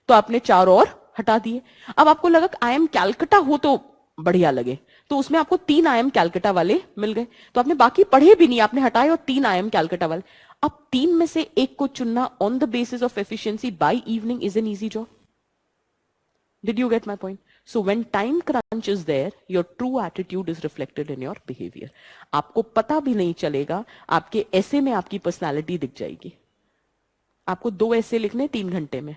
तो आपने 4 और हटा दिए. अब आपको लगा IIM कैलकटा हो तो बढ़िया लगे, तो उसमें आपको 3 IIM कैलकटा वाले मिल गए. तो आपने बाकी पढ़े भी नहीं, आपने हटाए और 3 IIM कैलकटा वाले. अब 3 में से एक को चुनना on the basis of efficiency by evening is an easy job. Did you get my point? So when time crunch is there, your true attitude is reflected in your behavior. आपको पता भी नहीं चलेगा, आपके ऐसे में आपकी पर्सनालिटी दिख जाएगी. आपको 2 ऐसे लिखने 3 घंटे में.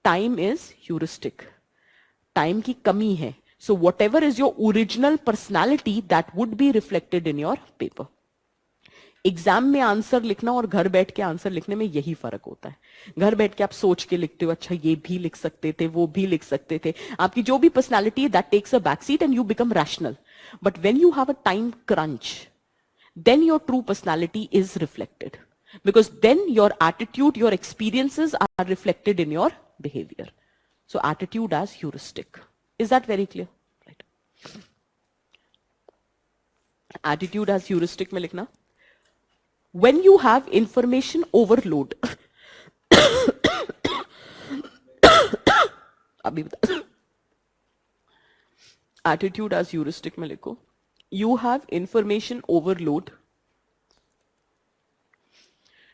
Time is heuristic. Time की कमी है. So whatever is your original personality, that would be reflected in your paper. Exam में आंसर लिखना और घर बैठ के आंसर लिखने में यही फर्क होता है. घर बैठ के आप सोच के लिखते हो, अच्छा ये भी लिख सकते थे, वो भी लिख सकते थे. आपकी जो भी पर्सनालिटी है that takes a back seat and you become rational. But when you have a time crunch, then your true personality is reflected. Because then your attitude, your experiences are reflected in your behavior. So attitude as heuristic. Is that very clear? Right. Attitude as heuristic में लिखना. When you have information overload, अभी बता. Attitude as heuristic में लिखो. You have information overload,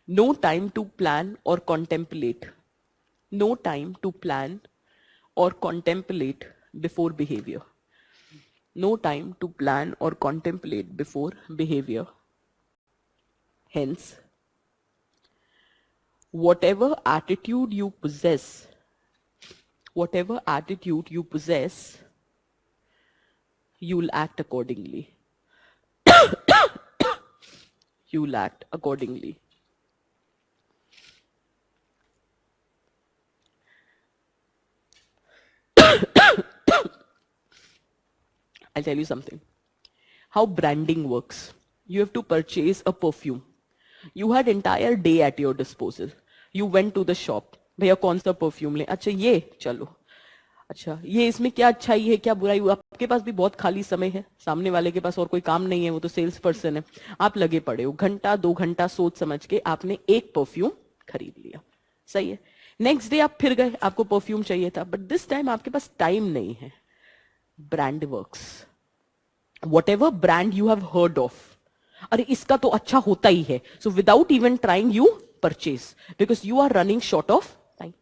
no time to plan or contemplate. No time to plan or contemplate before behavior. No time to plan or contemplate before behavior. Hence, whatever attitude you possess, you'll act accordingly. You'll act accordingly. I'll tell you something. How branding works. You have to purchase a perfume. You had entire day at your disposal. You went to the shop. भैया कौन सा perfume ले? अच्छा ये चलो. अच्छा ये इसमें क्या अच्छाई है क्या बुराई? आपके पास भी बहुत खाली समय है, सामने वाले के पास और कोई काम नहीं है, वो तो सेल्स पर्सन है. आप लगे पड़े हो, घंटा 2 घंटा सोच समझ के आपने एक परफ्यूम खरीद लिया. सही है. नेक्स्ट डे आप फिर गए, आपको परफ्यूम चाहिए था, बट दिस टाइम आपके पास टाइम नहीं है. Brand works. Whatever brand you have heard of, अरे इसका तो अच्छा होता ही है, so without even trying you purchase because you are running short of time.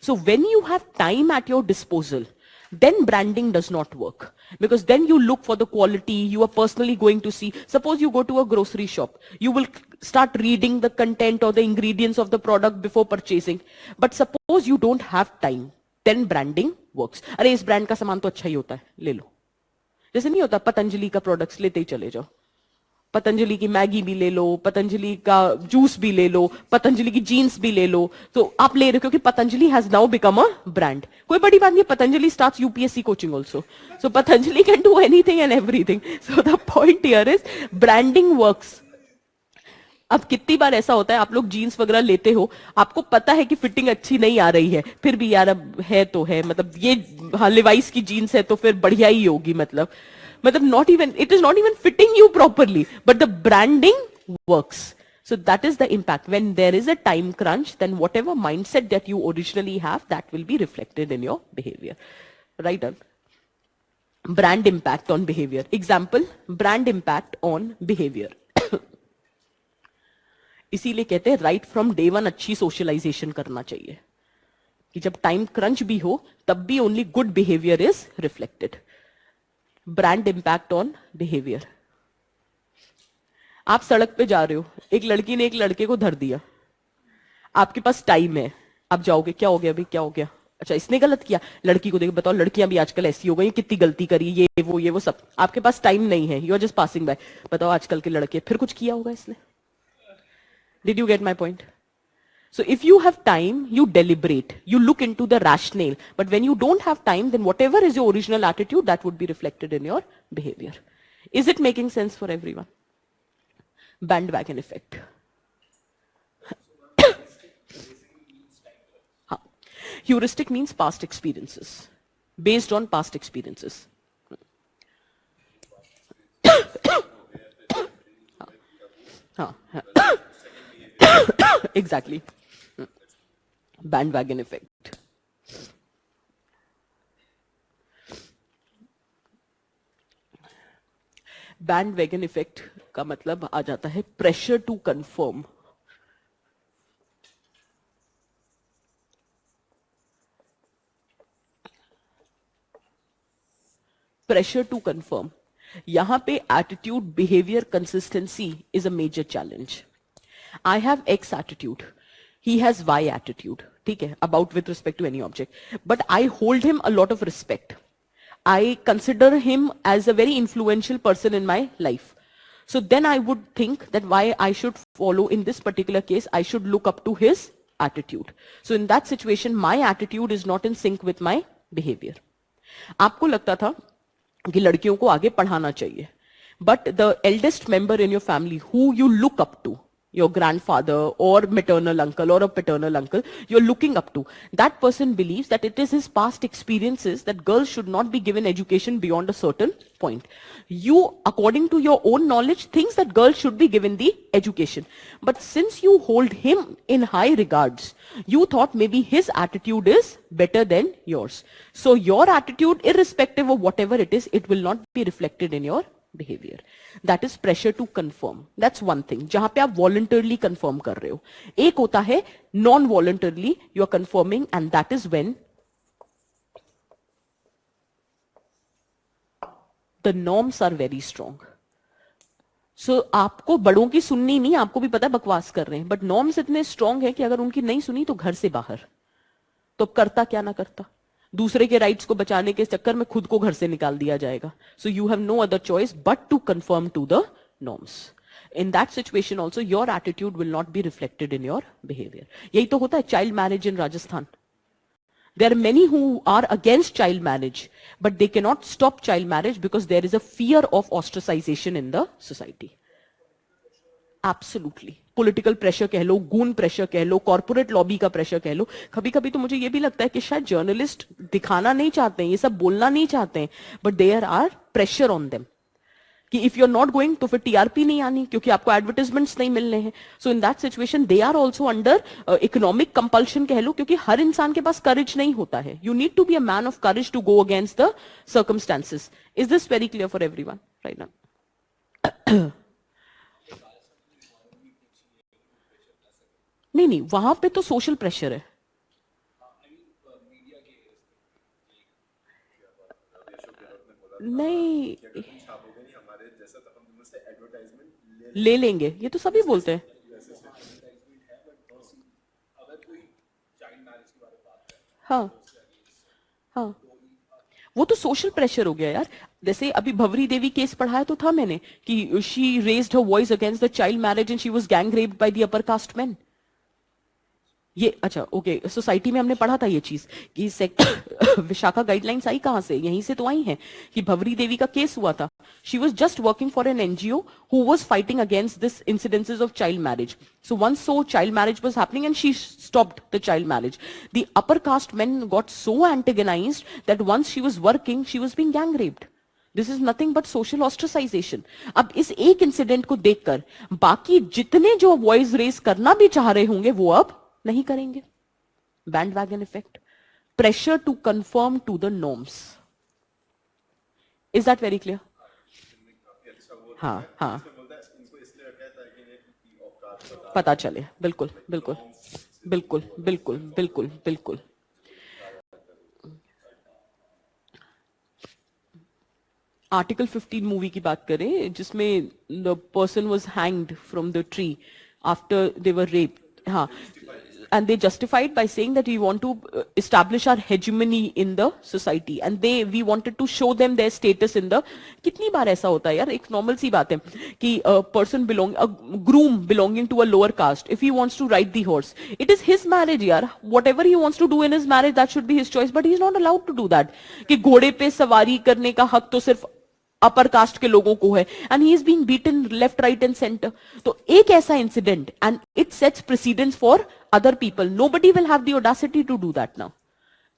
So when you have time at your disposal, then branding does not work because then you look for the quality. You are personally going to see. Suppose you go to a grocery shop, you will start reading the content or the ingredients of the product before purchasing. But suppose you don't have time, then branding works. अरे इस brand का सामान तो अच्छा ही होता है, ले लो. जैसे नहीं होता पतंजलि का प्रोडक्ट्स लेते ही चले जाओ. पतंजलि की मैगी भी ले लो, पतंजलि का जूस भी ले लो, पतंजलि की जीन्स भी ले लो. तो आप ले रहे हो क्योंकि Patanjali has now become a brand. कोई बड़ी बात नहीं. Patanjali starts UPSC coaching also. So Patanjali can do anything and everything. So the point here is branding works. अब कितनी बार ऐसा होता है आप लोग जीन्स वगैरह लेते हो, आपको पता है कि फिटिंग अच्छी नहीं आ रही है, फिर भी यार अब है तो है, मतलब ये हाँ लिवाइस की जीन्स है तो फिर बढ़िया ही होगी. मतलब not even it is not even fitting you properly, but the branding works. So that is the impact. When there is a time crunch, then whatever mindset that you originally have, that will be reflected in your behavior. Right on. Brand impact on behavior. Example, brand impact on behavior. इसीलिए कहते हैं right from day one अच्छी socialisation करना चाहिए कि जब time crunch भी हो तब भी only good behaviour is reflected. Brand impact on behaviour. आप सड़क पे जा रहे हो, एक लड़की ने एक लड़के को धर दिया, आपके पास टाइम है, आप जाओगे, क्या हो गया भाई, क्या हो गया? अच्छा इसने गलत किया. लड़की को देखो, बताओ लड़कियां भी आजकल ऐसी हो गई, कितनी गलती करी, ये वो सब. आपके पास टाइम नहीं है, you are just passing by. बताओ आजकल के लड़के फिर कुछ किया होगा इसने. Did you get my point? So if you have time, you deliberate, you look into the rationale. But when you don't have time, then whatever is your original attitude, that would be reflected in your behavior. Is it making sense for everyone? Bandwagon effect. Heuristic means past experiences. Based on past experiences. Exactly. Bandwagon effect. Bandwagon effect का मतलब आ जाता है pressure to conform. Pressure to conform. यहां पे attitude, behavior, consistency is a major challenge. I have X attitude. He has Y attitude. ठीक है, about with respect to any object. But I hold him a lot of respect. I consider him as a very influential person in my life. So then I would think that why I should follow, in this particular case, I should look up to his attitude. So in that situation, my attitude is not in sync with my behavior. आपको लगता था कि लड़कियों को आगे पढ़ाना चाहिए. but the eldest member in your family who you look up to, your grandfather or maternal uncle or a paternal uncle you're looking up to, that person believes that it is his past experiences that girls should not be given education beyond a certain point. You, according to your own knowledge, thinks that girls should be given the education. But since you hold him in high regards, you thought maybe his attitude is better than yours. So your attitude, irrespective of whatever it is, it will not be reflected in your behavior. That is pressure to conform. That's one thing. जहां पे आप voluntarily conform कर रहे हो. एक होता है non-voluntarily you are conforming, and that is when the norms are very strong. So आपको बड़ों की सुननी नहीं, आपको भी पता है बकवास कर रहे हैं, but norms इतने strong है कि अगर उनकी नहीं सुनी तो घर से बाहर. तो अब करता क्या ना करता, दूसरे के राइट्स को बचाने के चक्कर में खुद को घर से निकाल दिया जाएगा. So you have no other choice but to confirm to the norms. In that situation also your attitude will not be reflected in your behaviour. यही तो होता है child marriage in Rajasthan. There are many who are against child marriage, but they cannot stop child marriage because there is a fear of ostracization in the society. Absolutely. Political pressure कह लो, goon pressure कह लो, corporate lobby का pressure कह लो. कभी कभी तो मुझे ये भी लगता है कि शायद जर्नलिस्ट दिखाना नहीं चाहते हैं, ये सब बोलना नहीं चाहते हैं, but there are pressure on them कि if you are not going तो फिर टीआरपी नहीं आनी क्योंकि आपको एडवर्टाइजमेंट्स नहीं मिलने हैं. So in that situation they are also under economic compulsion कह लो, क्योंकि हर इंसान के पास करेज नहीं होता है. You need to be a man of courage to go against the circumstances. Is this very clear for everyone right now? नहीं नहीं, वहां पे तो सोशल प्रेशर है. नहीं ले लेंगे, ये तो सभी बोलते हैं. हाँ हाँ, वो तो सोशल प्रेशर हो गया यार. जैसे अभी भवरी देवी केस पढ़ाया तो था मैंने कि she raised her voice against the child marriage and she was gang raped by the upper caste main. ये अच्छा ओके, सोसाइटी में हमने पढ़ा था ये चीज कि विशाखा गाइडलाइंस आई कहां से, यहीं से तो आई हैं कि भवरी देवी का केस हुआ था. She was just working for an NGO who was fighting against this incidences of child marriage. So once so child marriage was happening and she stopped the child marriage. The upper caste men got so antagonized that once she was working she was being gang raped. This is nothing but social ostracisation. अब इस एक incident को देखकर बाकी जितने जो voice raise करना भी चाह रहे होंगे वो अब नहीं करेंगे. Bandwagon effect, pressure to confirm to the norms. Is that very clear? हाँ हाँ, पता चले. बिल्कुल बिल्कुल बिल्कुल बिल्कुल बिल्कुल बिल्कुल. आर्टिकल 15 मूवी की बात करें जिसमें the person was hanged from the tree after they were raped. हाँ, and they justified by saying that we want to establish our hegemony in the society and we wanted to show them their status in the. कितनी बार ऐसा होता है यार, एक normal सी बात है कि a groom belonging to a lower caste, if he wants to ride the horse, it is his marriage यार. whatever he wants to do in his marriage, that should be his choice, but he is not allowed to do that. कि घोड़े पे सवारी करने का हक तो सिर्फ अपर कास्ट के लोगों को है, and he is being beaten left right and centre. तो एक ऐसा incident and it sets precedence for other people. Nobody will have the audacity to do that now.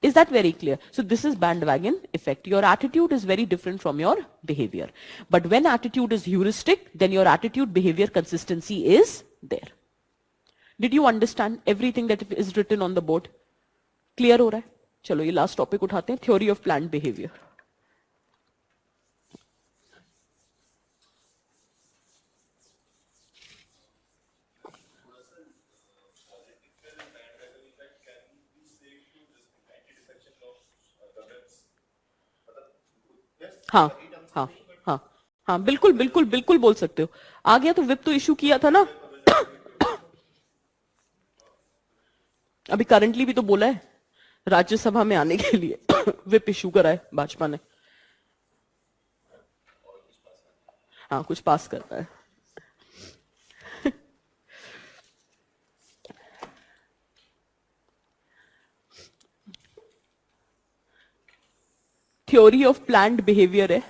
Is that very clear? So this is bandwagon effect. Your attitude is very different from your behavior. But when attitude is heuristic, then your attitude behavior consistency is there. Did you understand everything that is written on the board? Clear हो रहा है? चलो ये last topic उठाते हैं, theory of planned behavior. हाँ हाँ हाँ हाँ, बिल्कुल बिल्कुल बिल्कुल बोल सकते हो. आ गया तो विप तो इशू किया था ना. अभी करंटली भी तो बोला है राज्यसभा में आने के लिए विप इशू करा है भाजपा ने. हाँ, कुछ पास करना है. थ्योरी ऑफ प्लान्ड बिहेवियर है.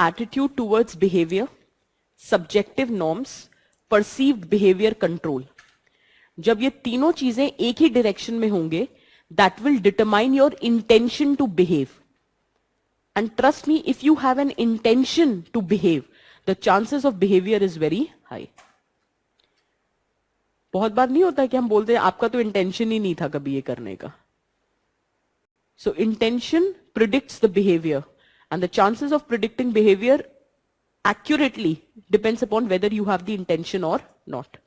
attitude towards behavior, subjective norms, perceived behavior control. जब ये तीनों चीजें एक ही डायरेक्शन में होंगे, that will determine your intention to behave. And trust me, if you have an intention to behave, the chances of behavior is very high. बहुत बार नहीं होता है कि हम बोलते हैं आपका तो इंटेंशन ही नहीं था कभी ये करने का. So intention predicts the behavior, and the chances of predicting behavior accurately depends upon whether you have the intention or not.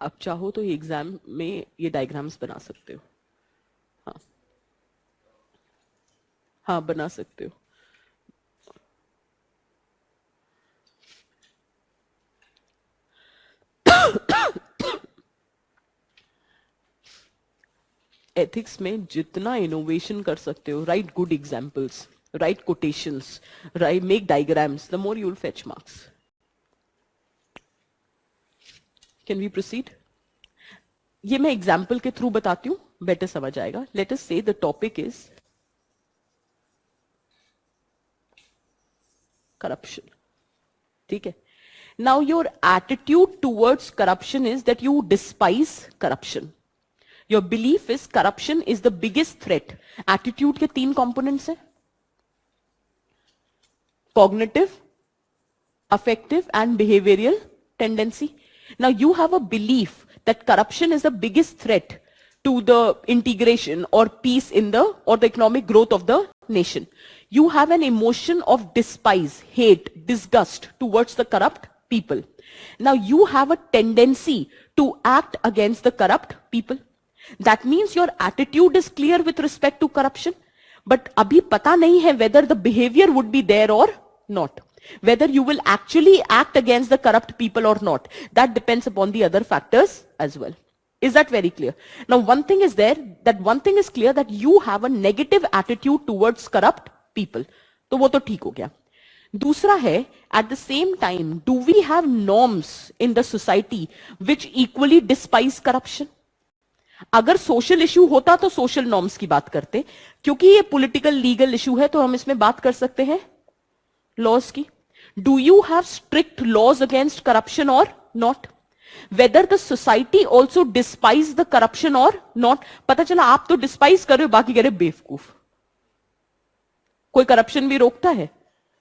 आप चाहो तो एग्जाम में ये डायग्राम्स बना सकते हो. हाँ हाँ बना सकते हो. एथिक्स में जितना इनोवेशन कर सकते हो, right good examples, right quotations, right make diagrams, the more you will fetch marks. Can we proceed? ये मैं एग्जाम्पल के थ्रू बताती हूं, बेटर समझ आएगा. लेट अस से द टॉपिक इज करप्शन. ठीक है. Now your attitude towards corruption is that you despise corruption. Your belief is corruption is the biggest threat. Attitude के 3 कंपोनेंट्स हैं, cognitive, affective and behavioural tendency. Now you have a belief that corruption is the biggest threat to the integration or peace in the or the economic growth of the nation. You have an emotion of despise, hate, disgust towards the corrupt people. Now you have a tendency to act against the corrupt people. That means your attitude is clear with respect to corruption, but abhi pata nahi hai whether the behavior would be there or not. Whether you will actually act against the corrupt people or not, that depends upon the other factors as well. Is that very clear? Now one thing is there, that one thing is clear, that you have a negative attitude towards corrupt people. तो वो तो ठीक हो गया. दूसरा है, at the same time, do we have norms in the society which equally despise corruption? अगर social issue होता तो सोशल नॉर्म्स की बात करते, क्योंकि ये पॉलिटिकल लीगल इशू है तो हम इसमें बात कर सकते हैं लॉज की. Do you have strict laws against corruption or not? Whether the society also despise the corruption or not. पता चला आप तो डिस्पाइज कर रहे हो, बाकी कह रहे बेवकूफ. कोई करप्शन भी रोकता है?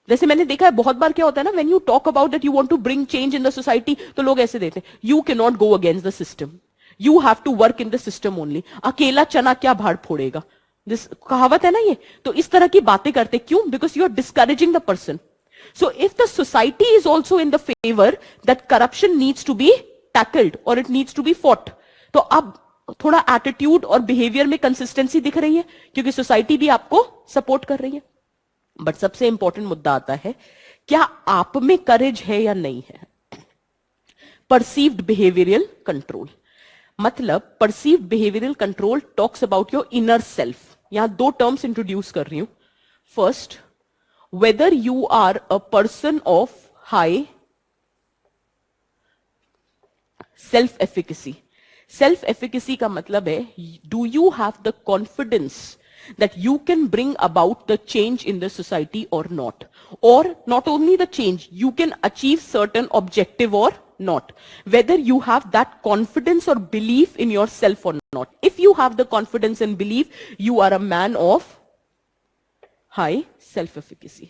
जैसे मैंने देखा है बहुत बार क्या होता है ना, when you talk about that you want to bring change in the society, तो लोग ऐसे देते हैं, you cannot go against the system. You have to work in the system only. अकेला चना क्या भाड़ फोड़ेगा, कहावत है ना ये. तो इस तरह की बातें करते क्यों? Because you are discouraging the person. So if the society is also in the favor that corruption needs to be tackled or it needs to be fought, तो अब थोड़ा एटीट्यूड और बिहेवियर में कंसिस्टेंसी दिख रही है, क्योंकि सोसाइटी भी आपको सपोर्ट कर रही है. बट सबसे इंपॉर्टेंट मुद्दा आता है, क्या आप में करेज है या नहीं है? Perceived behavioural control. मतलब perceived behavioural control talks about your inner self. यहां 2 टर्म्स इंट्रोड्यूस कर रही हूं. First, whether you are a person of high self-efficacy. Self-efficacy का मतलब है, do you have the confidence that you can bring about the change in the society or not? Or not only the change, you can achieve certain objective or not. Whether you have that confidence or belief in yourself or not. If you have the confidence and belief, you are a man of high self-efficacy.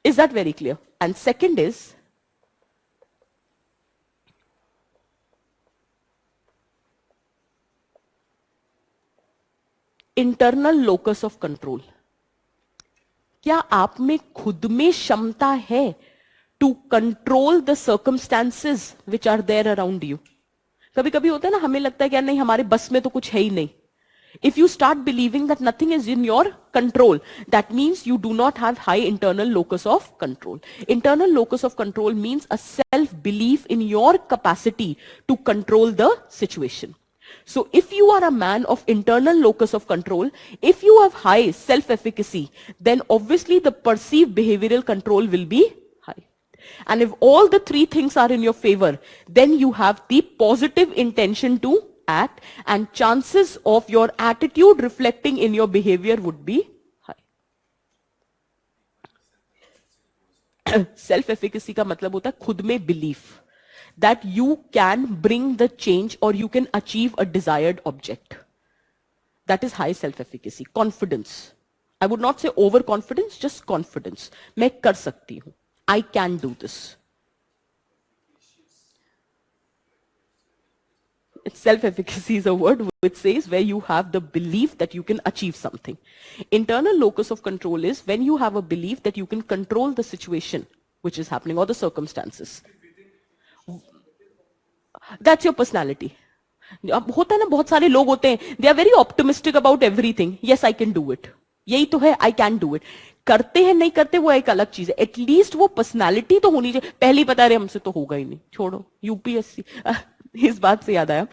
Is that very clear? And second is, internal locus of control. क्या आप में खुद में क्षमता है to control the circumstances which are there around you. कभी कभी होता है ना, हमें लगता है कि यार नहीं हमारे बस में तो कुछ है ही नहीं. If you start believing that nothing is in your control, that means you do not have high internal locus of control. Internal locus of control means a self-belief in your capacity to control the situation. So if you are a man of internal locus of control, if you have high self-efficacy, then obviously the perceived behavioral control will be high. And if all the three things are in your favor, then you have the positive intention to act, and chances of your attitude reflecting in your behavior would be high. Self-efficacy का मतलब होता है खुद में belief that you can bring the change or you can achieve a desired object. That is high self-efficacy. Confidence. I would not say overconfidence, just confidence. मैं कर सकती हूँ. I can do this. Self-efficacy is a word which says where you have the belief that you can achieve something. Internal locus of control is when you have a belief that you can control the situation which is happening or the circumstances. That's your personality. अब होता है ना, बहुत सारे लोग होते हैं, they are very optimistic about everything. Yes, I can do it. यही तो है, I can do it. करते हैं नहीं करते वो एक अलग चीज है. एटलीस्ट वो पर्सनालिटी तो होनी चाहिए. पहले ही बता रहे हमसे तो होगा ही नहीं, छोड़ो. यूपीएससी इस बात से याद आया,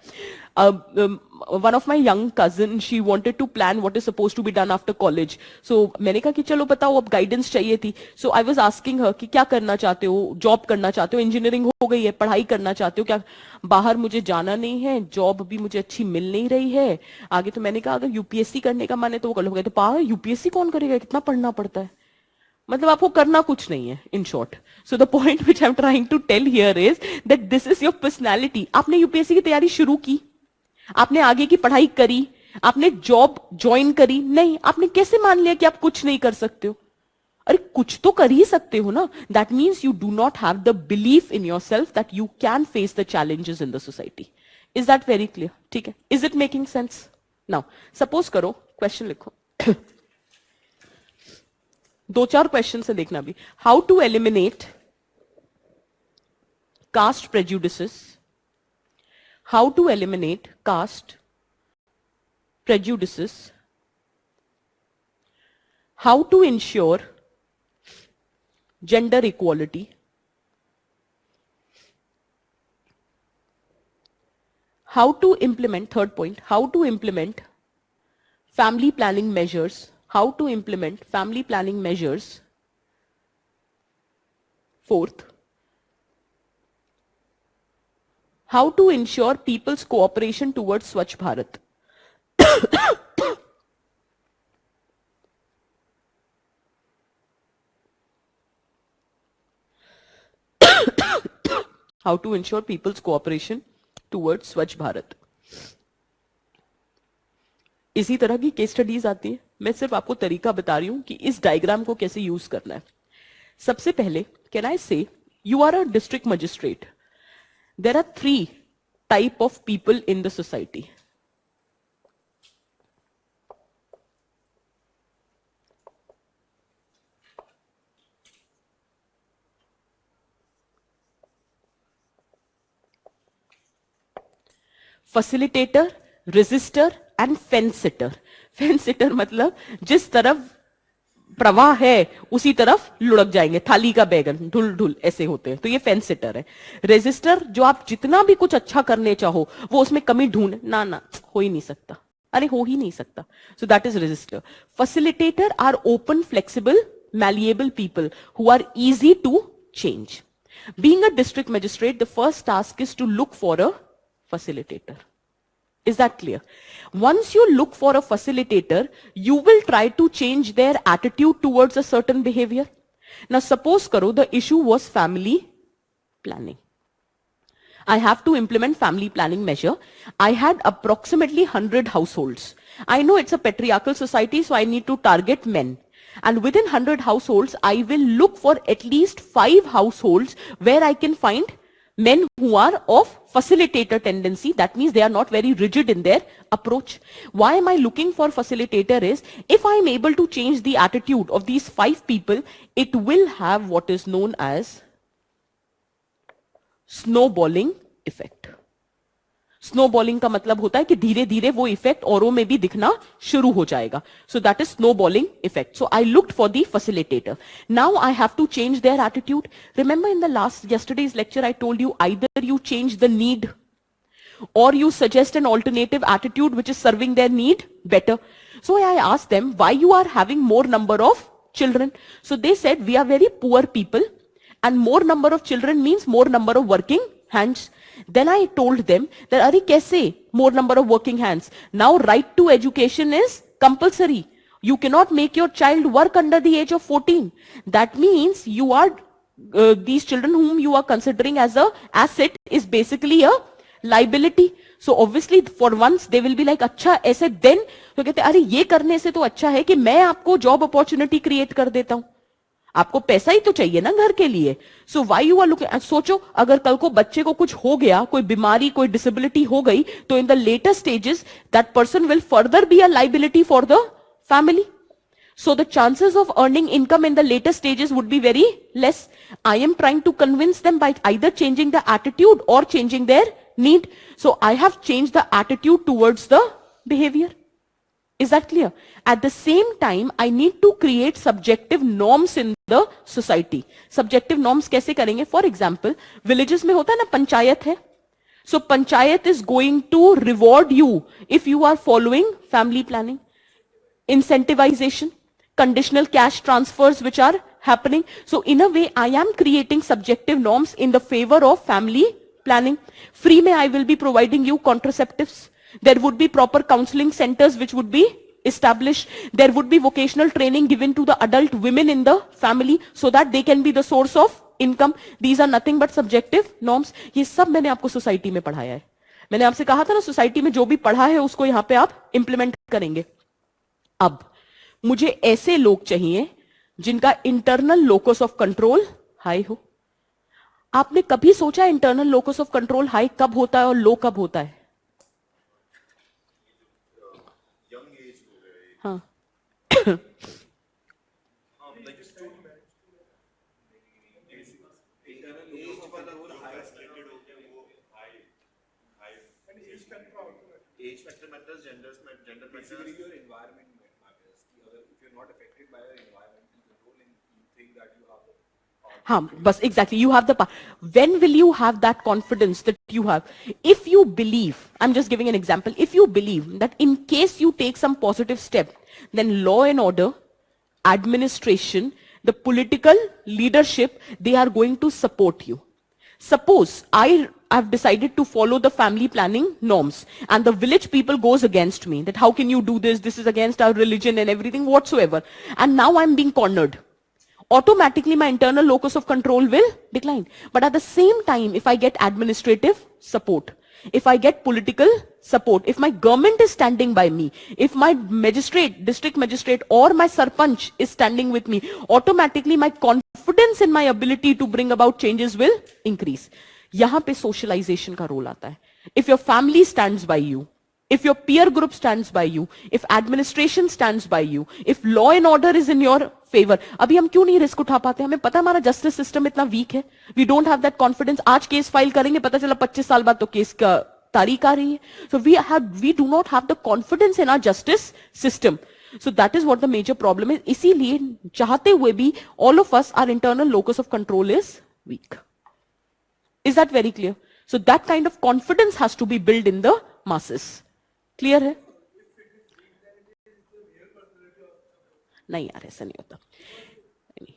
one of my young cousin, she wanted to plan what is suppose to be done after college. So मैंने कहा कि चलो बताओ, अब गाइडेंस चाहिए थी. सो आई वॉज आस्किंग हर कि क्या करना चाहते हो, जॉब करना चाहते हो, इंजीनियरिंग हो गई है, पढ़ाई करना चाहते हो क्या, बाहर मुझे जाना नहीं है, जॉब भी मुझे अच्छी मिल नहीं रही है आगे. तो मैंने कहा अगर यूपीएससी करने का मन है तो वो कर लो. तो पागल, यूपीएससी कौन करेगा, कितना पढ़ना पड़ता है. मतलब आपको करना कुछ नहीं है, in short. So the point which I am trying to tell here is that this is your personality. आपने यूपीएससी की तैयारी शुरू की, आपने आगे की पढ़ाई करी, आपने जॉब ज्वाइन करी, नहीं, आपने कैसे मान लिया कि आप कुछ नहीं कर सकते हो. अरे कुछ तो कर ही सकते हो ना. That means you do not have the belief in your self that you can face the challenges in the society. Is that very clear? ठीक है. Is it making sense? Now suppose करो, क्वेश्चन लिखो. दो चार question से देखना भी. How to eliminate caste prejudices. How to eliminate caste prejudices. How to ensure gender equality. How to implement, third point, how to implement family planning measures. How to implement family planning measures. Fourth, how to ensure people's cooperation towards Swachh Bharat. How to ensure people's cooperation towards Swachh Bharat. इसी तरह की case studies आती है. मैं सिर्फ आपको तरीका बता रही हूं कि इस डायग्राम को कैसे यूज करना है. सबसे पहले, can I say you are a district magistrate. There are 3 type of people in the society. Facilitator, resister and fence sitter. Fence sitter मतलब जिस तरफ प्रवाह है उसी तरफ लुढ़क जाएंगे, थाली का बैगन ढुल ढुल ऐसे होते हैं, तो ये फेंस सिटर है. रेजिस्टर, जो आप जितना भी कुछ अच्छा करने चाहो वो उसमें कमी ढूंढ, ना ना हो ही नहीं सकता, अरे हो ही नहीं सकता. So that is resister. Facilitator are open, flexible, malleable people who are easy to change. Being a district magistrate, the first task is to look for a facilitator. Is that clear? Once you look for a facilitator, you will try to change their attitude towards a certain behavior. Now suppose karo the issue was family planning. I have to implement family planning measure. I had approximately 100 households. I know it's a patriarchal society, so I need to target men. And within 100 households, I will look for at least 5 households where I can find men who are of facilitator tendency. That means they are not very rigid in their approach. Why am I looking for facilitator is, if I am able to change the attitude of these 5 people, it will have what is known as snowballing effect. Snowballing का मतलब होता है कि धीरे धीरे वो effect औरों में भी दिखना शुरू हो जाएगा. So that is snowballing effect. So I looked for the facilitator. Now I have to change their attitude. Remember in the last yesterday's lecture I told you either you change the need or you suggest an alternative attitude which is serving their need better. So I asked them why you are having more number of children. So they said we are very poor people and more number of children means more number of working hands. Then I told them that are kaise more number of working hands? Now right to education is compulsory. You cannot make your child work under the age of 14. That means you are these children whom you are considering as a asset is basically a liability. So obviously for once they will be like अच्छा ऐसे. then तो कहते अरे ये करने से तो अच्छा है कि मैं आपको जॉब अपॉर्चुनिटी क्रिएट कर देता हूं. आपको पैसा ही तो चाहिए ना घर के लिए. सो वाई यू आर लुकिंग. सोचो अगर कल को बच्चे को कुछ हो गया, कोई बीमारी कोई डिसेबिलिटी हो गई, तो in the later stages that person will further be a liability for the family. So the chances of earning income in the later stages would be very less. I am trying to convince them by either changing the attitude or changing their need. So I have changed the attitude towards the behavior. Is that clear? At the same time, I need to create subjective norms in the society. Subjective norms कैसे करेंगे? For example, villages में होता है ना पंचायत है. So panchayat is going to reward you if you are following family planning. Incentivization, conditional cash transfers which are happening. So in a way, I am creating subjective norms in the favor of family planning. Free में I will be providing you contraceptives. There would be proper counseling centers which would be established. There would be vocational training given to the adult women in the family so that they can be the source of income. These are nothing but subjective norms. ये सब मैंने आपको society में पढ़ाया है. मैंने आपसे कहा था ना सोसाइटी में जो भी पढ़ा है उसको यहाँ पे आप इंप्लीमेंट करेंगे. अब मुझे ऐसे लोग चाहिए जिनका internal locus of control high हो. आपने कभी सोचा internal locus of control high कब होता है और लो कब होता है? हाँ. Age factor matters, gender matters. Basically, your environment matters. If you're not affected by your environmental control and you think that you have the power. हाँ बस exactly you have the power. When will you have that confidence that you have? If you believe, I'm just giving an example, if you believe that in case you take some positive step, then law and order, administration, the political leadership, they are going to support you. Suppose I have decided to follow the family planning norms and the village people goes against me that how can you do this? This is against our religion and everything whatsoever. And now I'm being cornered. Automatically my internal locus of control will decline. But at the same time, if I get administrative support, if I get political support, if my government is standing by me, if my magistrate, district magistrate or my sarpanch is standing with me, automatically my confidence in my ability to bring about changes will increase. यहाँ पे socialization का role आता है. If your family stands by you, if your peer group stands by you, if administration stands by you, if law and order is in your favor, अभी हम क्यों नहीं risk उठा पाते? हमें पता हमारा जस्टिस सिस्टम इतना वीक है. We don't have that confidence. आज केस फाइल करेंगे, पता चला 25 साल बाद तो केस का तारीख आ रही है. So we do not have the confidence in our justice system. So that is what the major problem is. इसीलिए चाहते हुए भी all of us, our internal locus of control is weak. Is that very clear? So that kind of confidence has to be built in the masses. Clear है? नहीं यार ऐसा नहीं होता. नहीं,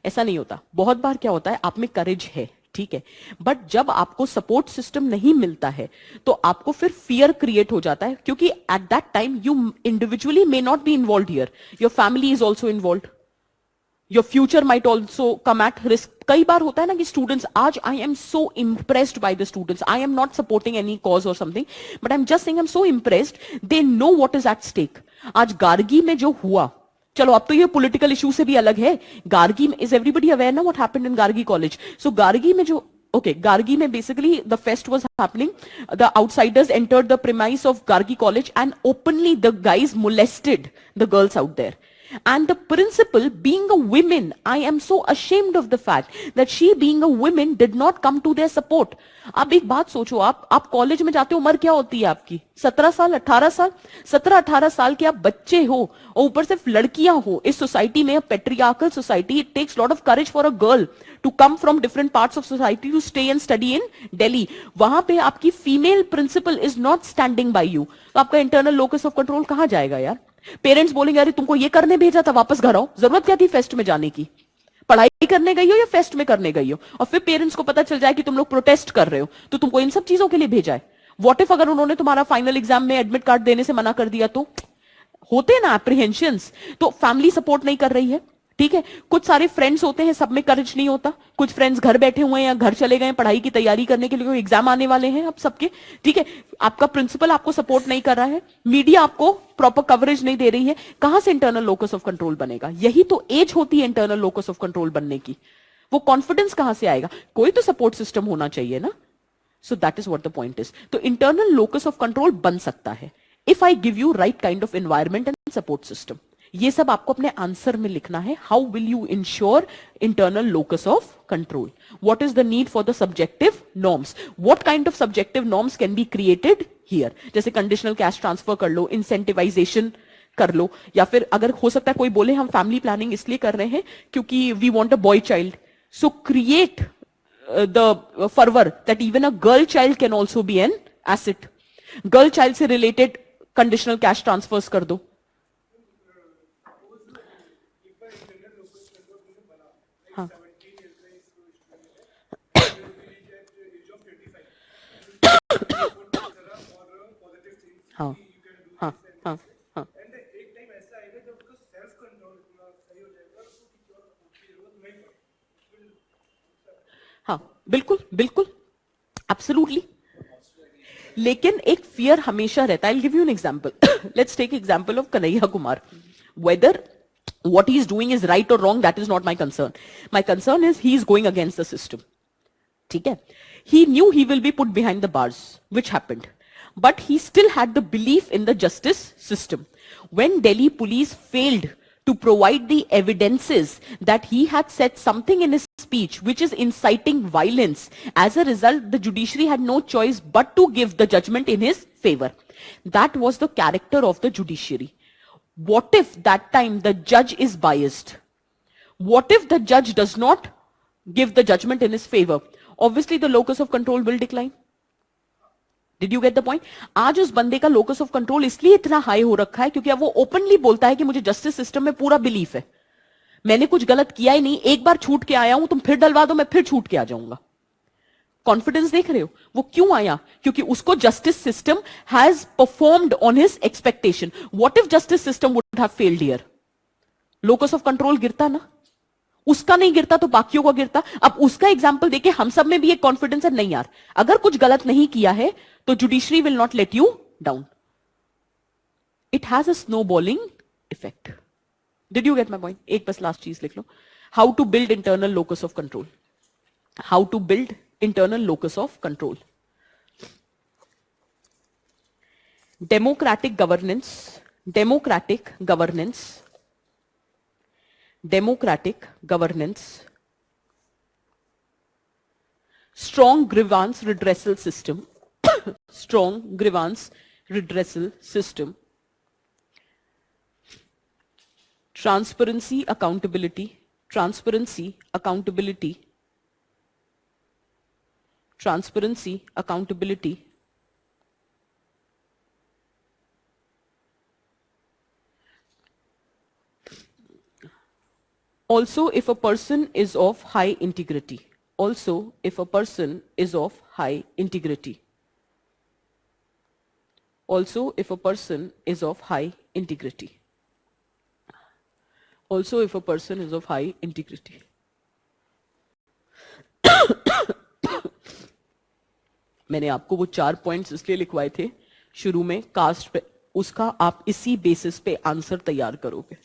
ऐसा नहीं होता. बहुत बार क्या होता है, आप में करेज है, ठीक है, बट जब आपको सपोर्ट सिस्टम नहीं मिलता है तो आपको फिर फियर क्रिएट हो जाता है, क्योंकि at that time you individually may not be involve here, your family is also involve, your future might also come at risk. कई बार होता है ना कि स्टूडेंट्स, आज I am so impressed by the students, I am not supporting any cause और something, but I am just saying I am so impressed, they know what is at stake. आज गार्गी में जो हुआ, चलो अब तो ये पॉलिटिकल इशू से भी अलग है. गार्गी में, इज एवरीबडी अवेयर ना what happened in Gargi college? So Gargi में जो Gargi mein basically the fest was happening. The outsiders entered the premise of Gargi college and openly the guys molested the girls out there. And the principal, being a woman, I am so ashamed of the fact that she being a woman did not come to their support. अब एक बात सोचो, आप college में जाते हो, उम्र क्या होती है आपकी? 17 साल, 18 साल? 17-18 साल के आप बच्चे हो और ऊपर सिर्फ लड़कियां हो इस सोसाइटी में, patriarchal society. It takes lot of courage for a girl to come from different parts of society to stay and study in Delhi. वहां पे आपकी female principal is not standing by you, तो आपका इंटरनल लोकस ऑफ कंट्रोल कहां जाएगा यार? Parents बोलेंगे अरे तुमको ये करने भेजा था, वापस घर आओ, जरूरत क्या थी फेस्ट में जाने की? पढ़ाई करने गई हो या फेस्ट में करने गई हो? और फिर पेरेंट्स को पता चल जाए कि तुम लोग प्रोटेस्ट कर रहे हो, तो तुमको इन सब चीजों के लिए भेजा है. व्हाट इफ अगर उन्होंने तुम्हारा फाइनल एग्जाम में एडमिट कार्ड देने से मना कर दिया तो? होते ना एप्रीहेंशंस. तो फैमिली सपोर्ट नहीं कर रही है, ठीक है. कुछ सारे फ्रेंड्स होते हैं, सब में करेज नहीं होता. कुछ फ्रेंड्स घर बैठे हुए हैं या घर चले गए पढ़ाई की तैयारी करने के लिए, एग्जाम आने वाले हैं अब सबके, ठीक है. आपका प्रिंसिपल आपको सपोर्ट नहीं कर रहा है, मीडिया आपको प्रॉपर कवरेज नहीं दे रही है. कहां से इंटरनल लोकस ऑफ कंट्रोल बनेगा? यही तो एज होती है इंटरनल लोकस ऑफ कंट्रोल बनने की. वो कॉन्फिडेंस कहां से आएगा? कोई तो सपोर्ट सिस्टम होना चाहिए ना. सो that is what the point is. तो इंटरनल लोकस ऑफ कंट्रोल बन सकता है if I give you right kind of environment and support system. ये सब आपको अपने आंसर में लिखना है. How will you ensure internal locus of control? What is the need for the subjective norms? What kind of subjective norms can be created here? जैसे conditional cash transfer कर लो, incentivisation कर लो, या फिर अगर हो सकता है कोई बोले हम फैमिली प्लानिंग इसलिए कर रहे हैं क्योंकि we want a boy child, so create the fervour that even a girl child can also be an asset. Girl child से रिलेटेड कंडीशनल कैश ट्रांसफर्स कर दो. हाँ हाँ हाँ हाँ हाँ हाँ, बिल्कुल बिल्कुल, एब्सोल्युटली. लेकिन एक फियर हमेशा रहता है. I will give you an example. Let's take example of Kanhaiya Kumar. Whether what he is doing is right or wrong, that is not my concern. My concern is he is going against the system. ठीक है. He knew he will be put behind the bars, which happened, but he still had the belief in the justice system. When Delhi police failed to provide the evidences that he had said something in his speech which is inciting violence, as a result the judiciary had no choice but to give the judgment in his favor. That was the character of the judiciary. What if that time the judge is biased? What if the judge does not give the judgment in his favor? Obviously the locus of control will decline. Did you get the point? आज उस बंदे का locus of control इसलिए इतना high हो रखा है क्योंकि अब वो ओपनली बोलता है कि मुझे जस्टिस सिस्टम में पूरा बिलीफ है, मैंने कुछ गलत किया ही नहीं, एक बार छूट के आया हूं, तुम फिर डलवा दो, मैं फिर छूट के आ जाऊंगा. कॉन्फिडेंस देख रहे हो? वो क्यों आया? क्योंकि उसको justice system has performed on his expectation. What if justice system would have failed here? Locus of control गिरता ना. उसका नहीं गिरता तो बाकियों का गिरता. अब उसका एग्जांपल देके हम सब में भी एक कॉन्फिडेंस है, नहीं यार अगर कुछ गलत नहीं किया है तो judiciary will not let you down. It has a snowballing effect. Did you get my point? एक बस लास्ट चीज लिख लो. How to build internal locus of control. How to build internal locus of control. Democratic governance, democratic governance, democratic governance, strong grievance redressal system, strong grievance redressal system, transparency, accountability, transparency, accountability, transparency, accountability, also if a person is of high integrity, also if a person is of high integrity, also if a person is of high integrity, also if a person is of high integrity. मैंने आपको वो 4 points इसलिए लिखवाए थे शुरू में cast पे, उसका आप इसी बेसिस पे आंसर तैयार करोगे.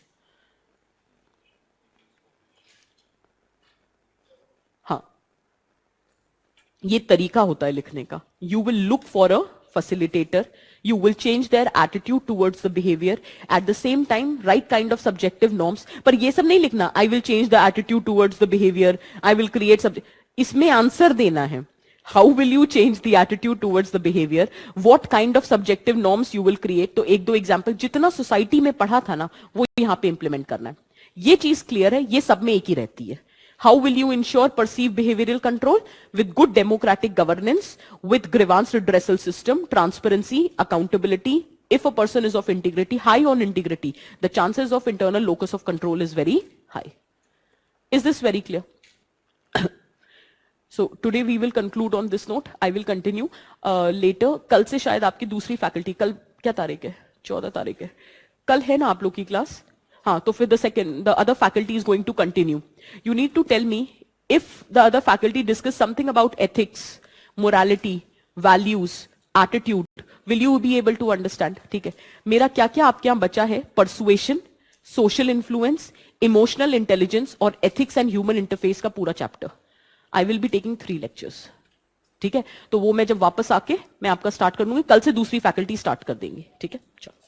हाँ, ये तरीका होता है लिखने का. You will look for a facilitator. You will change their attitude towards the behavior. At the same time, right kind of subjective norms. पर ये सब नहीं लिखना, I will change the attitude towards the behavior, I will create subject. इसमें answer देना है. How will you change the attitude towards the behavior? What kind of subjective norms you will create? तो एक दो एग्जाम्पल जितना society में पढ़ा था ना वो यहाँ पे इंप्लीमेंट करना है. ये चीज क्लियर है, ये सब में एक ही रहती है. How will you ensure perceived behavioral control? With good democratic governance, with grievance redressal system, transparency, accountability. If a person is of integrity, high on integrity, the chances of internal locus of control is very high. Is this very clear? So today we will conclude on this note. I will continue later. कल से शायद आपकी दूसरी faculty, कल क्या तारीख है? 14 तारीख है. कल है ना आप लोग की क्लास? हाँ, तो फिर the other faculty is going to continue. You need to tell me if the other faculty discuss something about ethics, morality, values, attitude, will you be able to understand? ठीक है. मेरा क्या क्या आपके यहाँ बचा है? Persuasion, social influence, emotional intelligence और ethics and human interface का पूरा chapter. I will be taking 3 lectures. ठीक है. तो वो मैं जब वापस आके मैं आपका स्टार्ट कर दूंगी. कल से दूसरी फैकल्टी स्टार्ट कर देंगे. ठीक है. चलो.